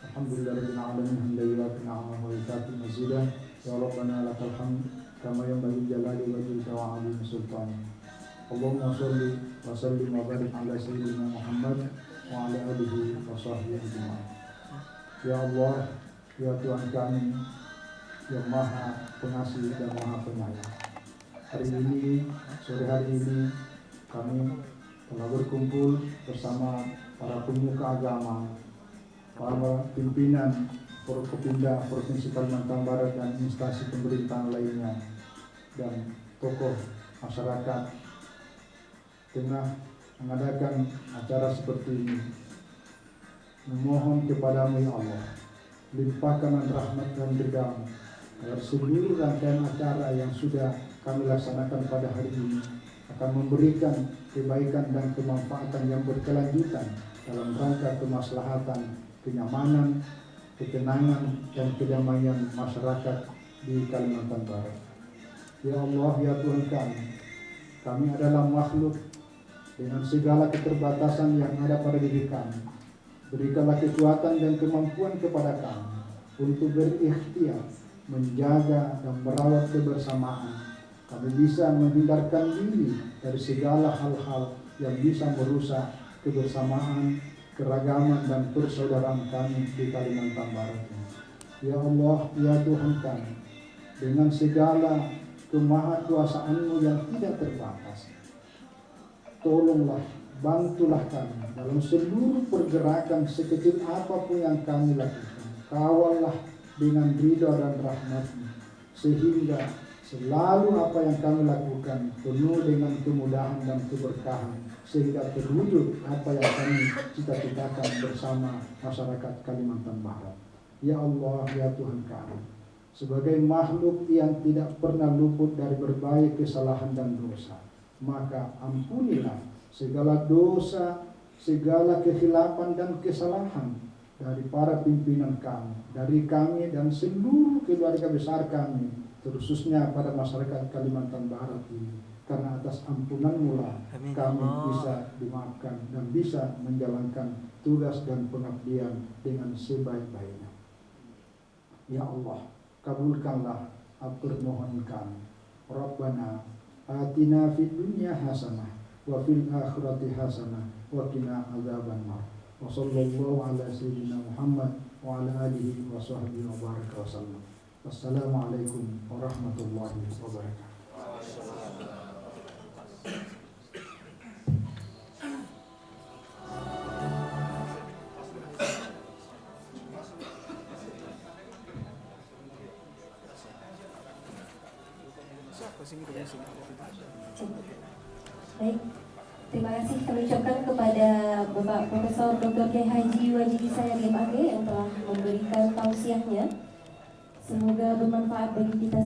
Alhamdulillahirabbil alamin hamdalillah ni'amahu wa ikati mazidah. Ya Rabbana lakal hamd kama yanbaghi jalali wajhika wa 'azimi sultanik. Allahumma shalli wa sallim wa barik ala sayyidina Muhammad wa ala alihi wa sahbihi ajma'in. Ya Allah, ya Tuhan kami yang Maha Pengasih dan Maha Penyayang, hari ini, sore hari ini kami telah berkumpul bersama para pemuka agama, para pimpinan Forkopimda Provinsi Kalimantan Barat dan instansi pemerintahan lainnya, dan tokoh masyarakat tengah mengadakan acara seperti ini. Memohon kepadamu ya Allah, limpahkan rahmat dan ridha-Mu agar seluruh rangkaian acara yang sudah kami laksanakan pada hari ini akan memberikan kebaikan dan kemanfaatan yang berkelanjutan dalam rangka kemaslahatan, kenyamanan, ketenangan, dan kedamaian masyarakat di Kalimantan Barat. Ya Allah, ya Tuhan kami adalah makhluk dengan segala keterbatasan yang ada pada diri kami. Berikanlah kekuatan dan kemampuan kepada kami untuk berikhtiar, menjaga dan merawat kebersamaan. Kami bisa menghindarkan diri dari segala hal-hal yang bisa merusak kebersamaan, keragaman dan persaudaraan kami di Kalimantan Barat. Ya Allah, ya Tuhan kami, dengan segala kemahakuasaan-Mu yang tidak terbatas, tolonglah, bantulah kami dalam seluruh pergerakan sekecil apapun yang kami lakukan. Kawallah dengan ridha dan rahmat-Mu, sehingga selalu apa yang kami lakukan penuh dengan kemudahan dan keberkahan, sehingga terwujud apa yang kami cita-citakan bersama masyarakat Kalimantan Barat. Ya Allah, ya Tuhan kami, sebagai makhluk yang tidak pernah luput dari berbagai kesalahan dan dosa, maka ampunilah segala dosa, segala kekhilafan dan kesalahan, dari para pimpinan kami, dari kami dan seluruh keluarga besar kami, khususnya pada masyarakat Kalimantan Barat ini. Karena atas ampunan-Mu lah kami bisa dimaafkan dan bisa menjalankan tugas dan pengabdian dengan sebaik-baiknya. Ya Allah, kabulkanlah permohonan kami. Rabbana atina fid dunya hasanah wa fil akhirati hasanah wa qina adzabannar. Wa sallallahu ala sayyidina Muhammad wa ala alihi wa sahbihi wa baraka wa sallam. Wassalamualaikum warahmatullahi wabarakatuh. Baik, terima kasih kami ucapkan kepada Bapak Profesor Dr. Kiai Haji Wajidi Sayag MAG yang telah memberikan tausiahnya. Semoga bermanfaat bagi kita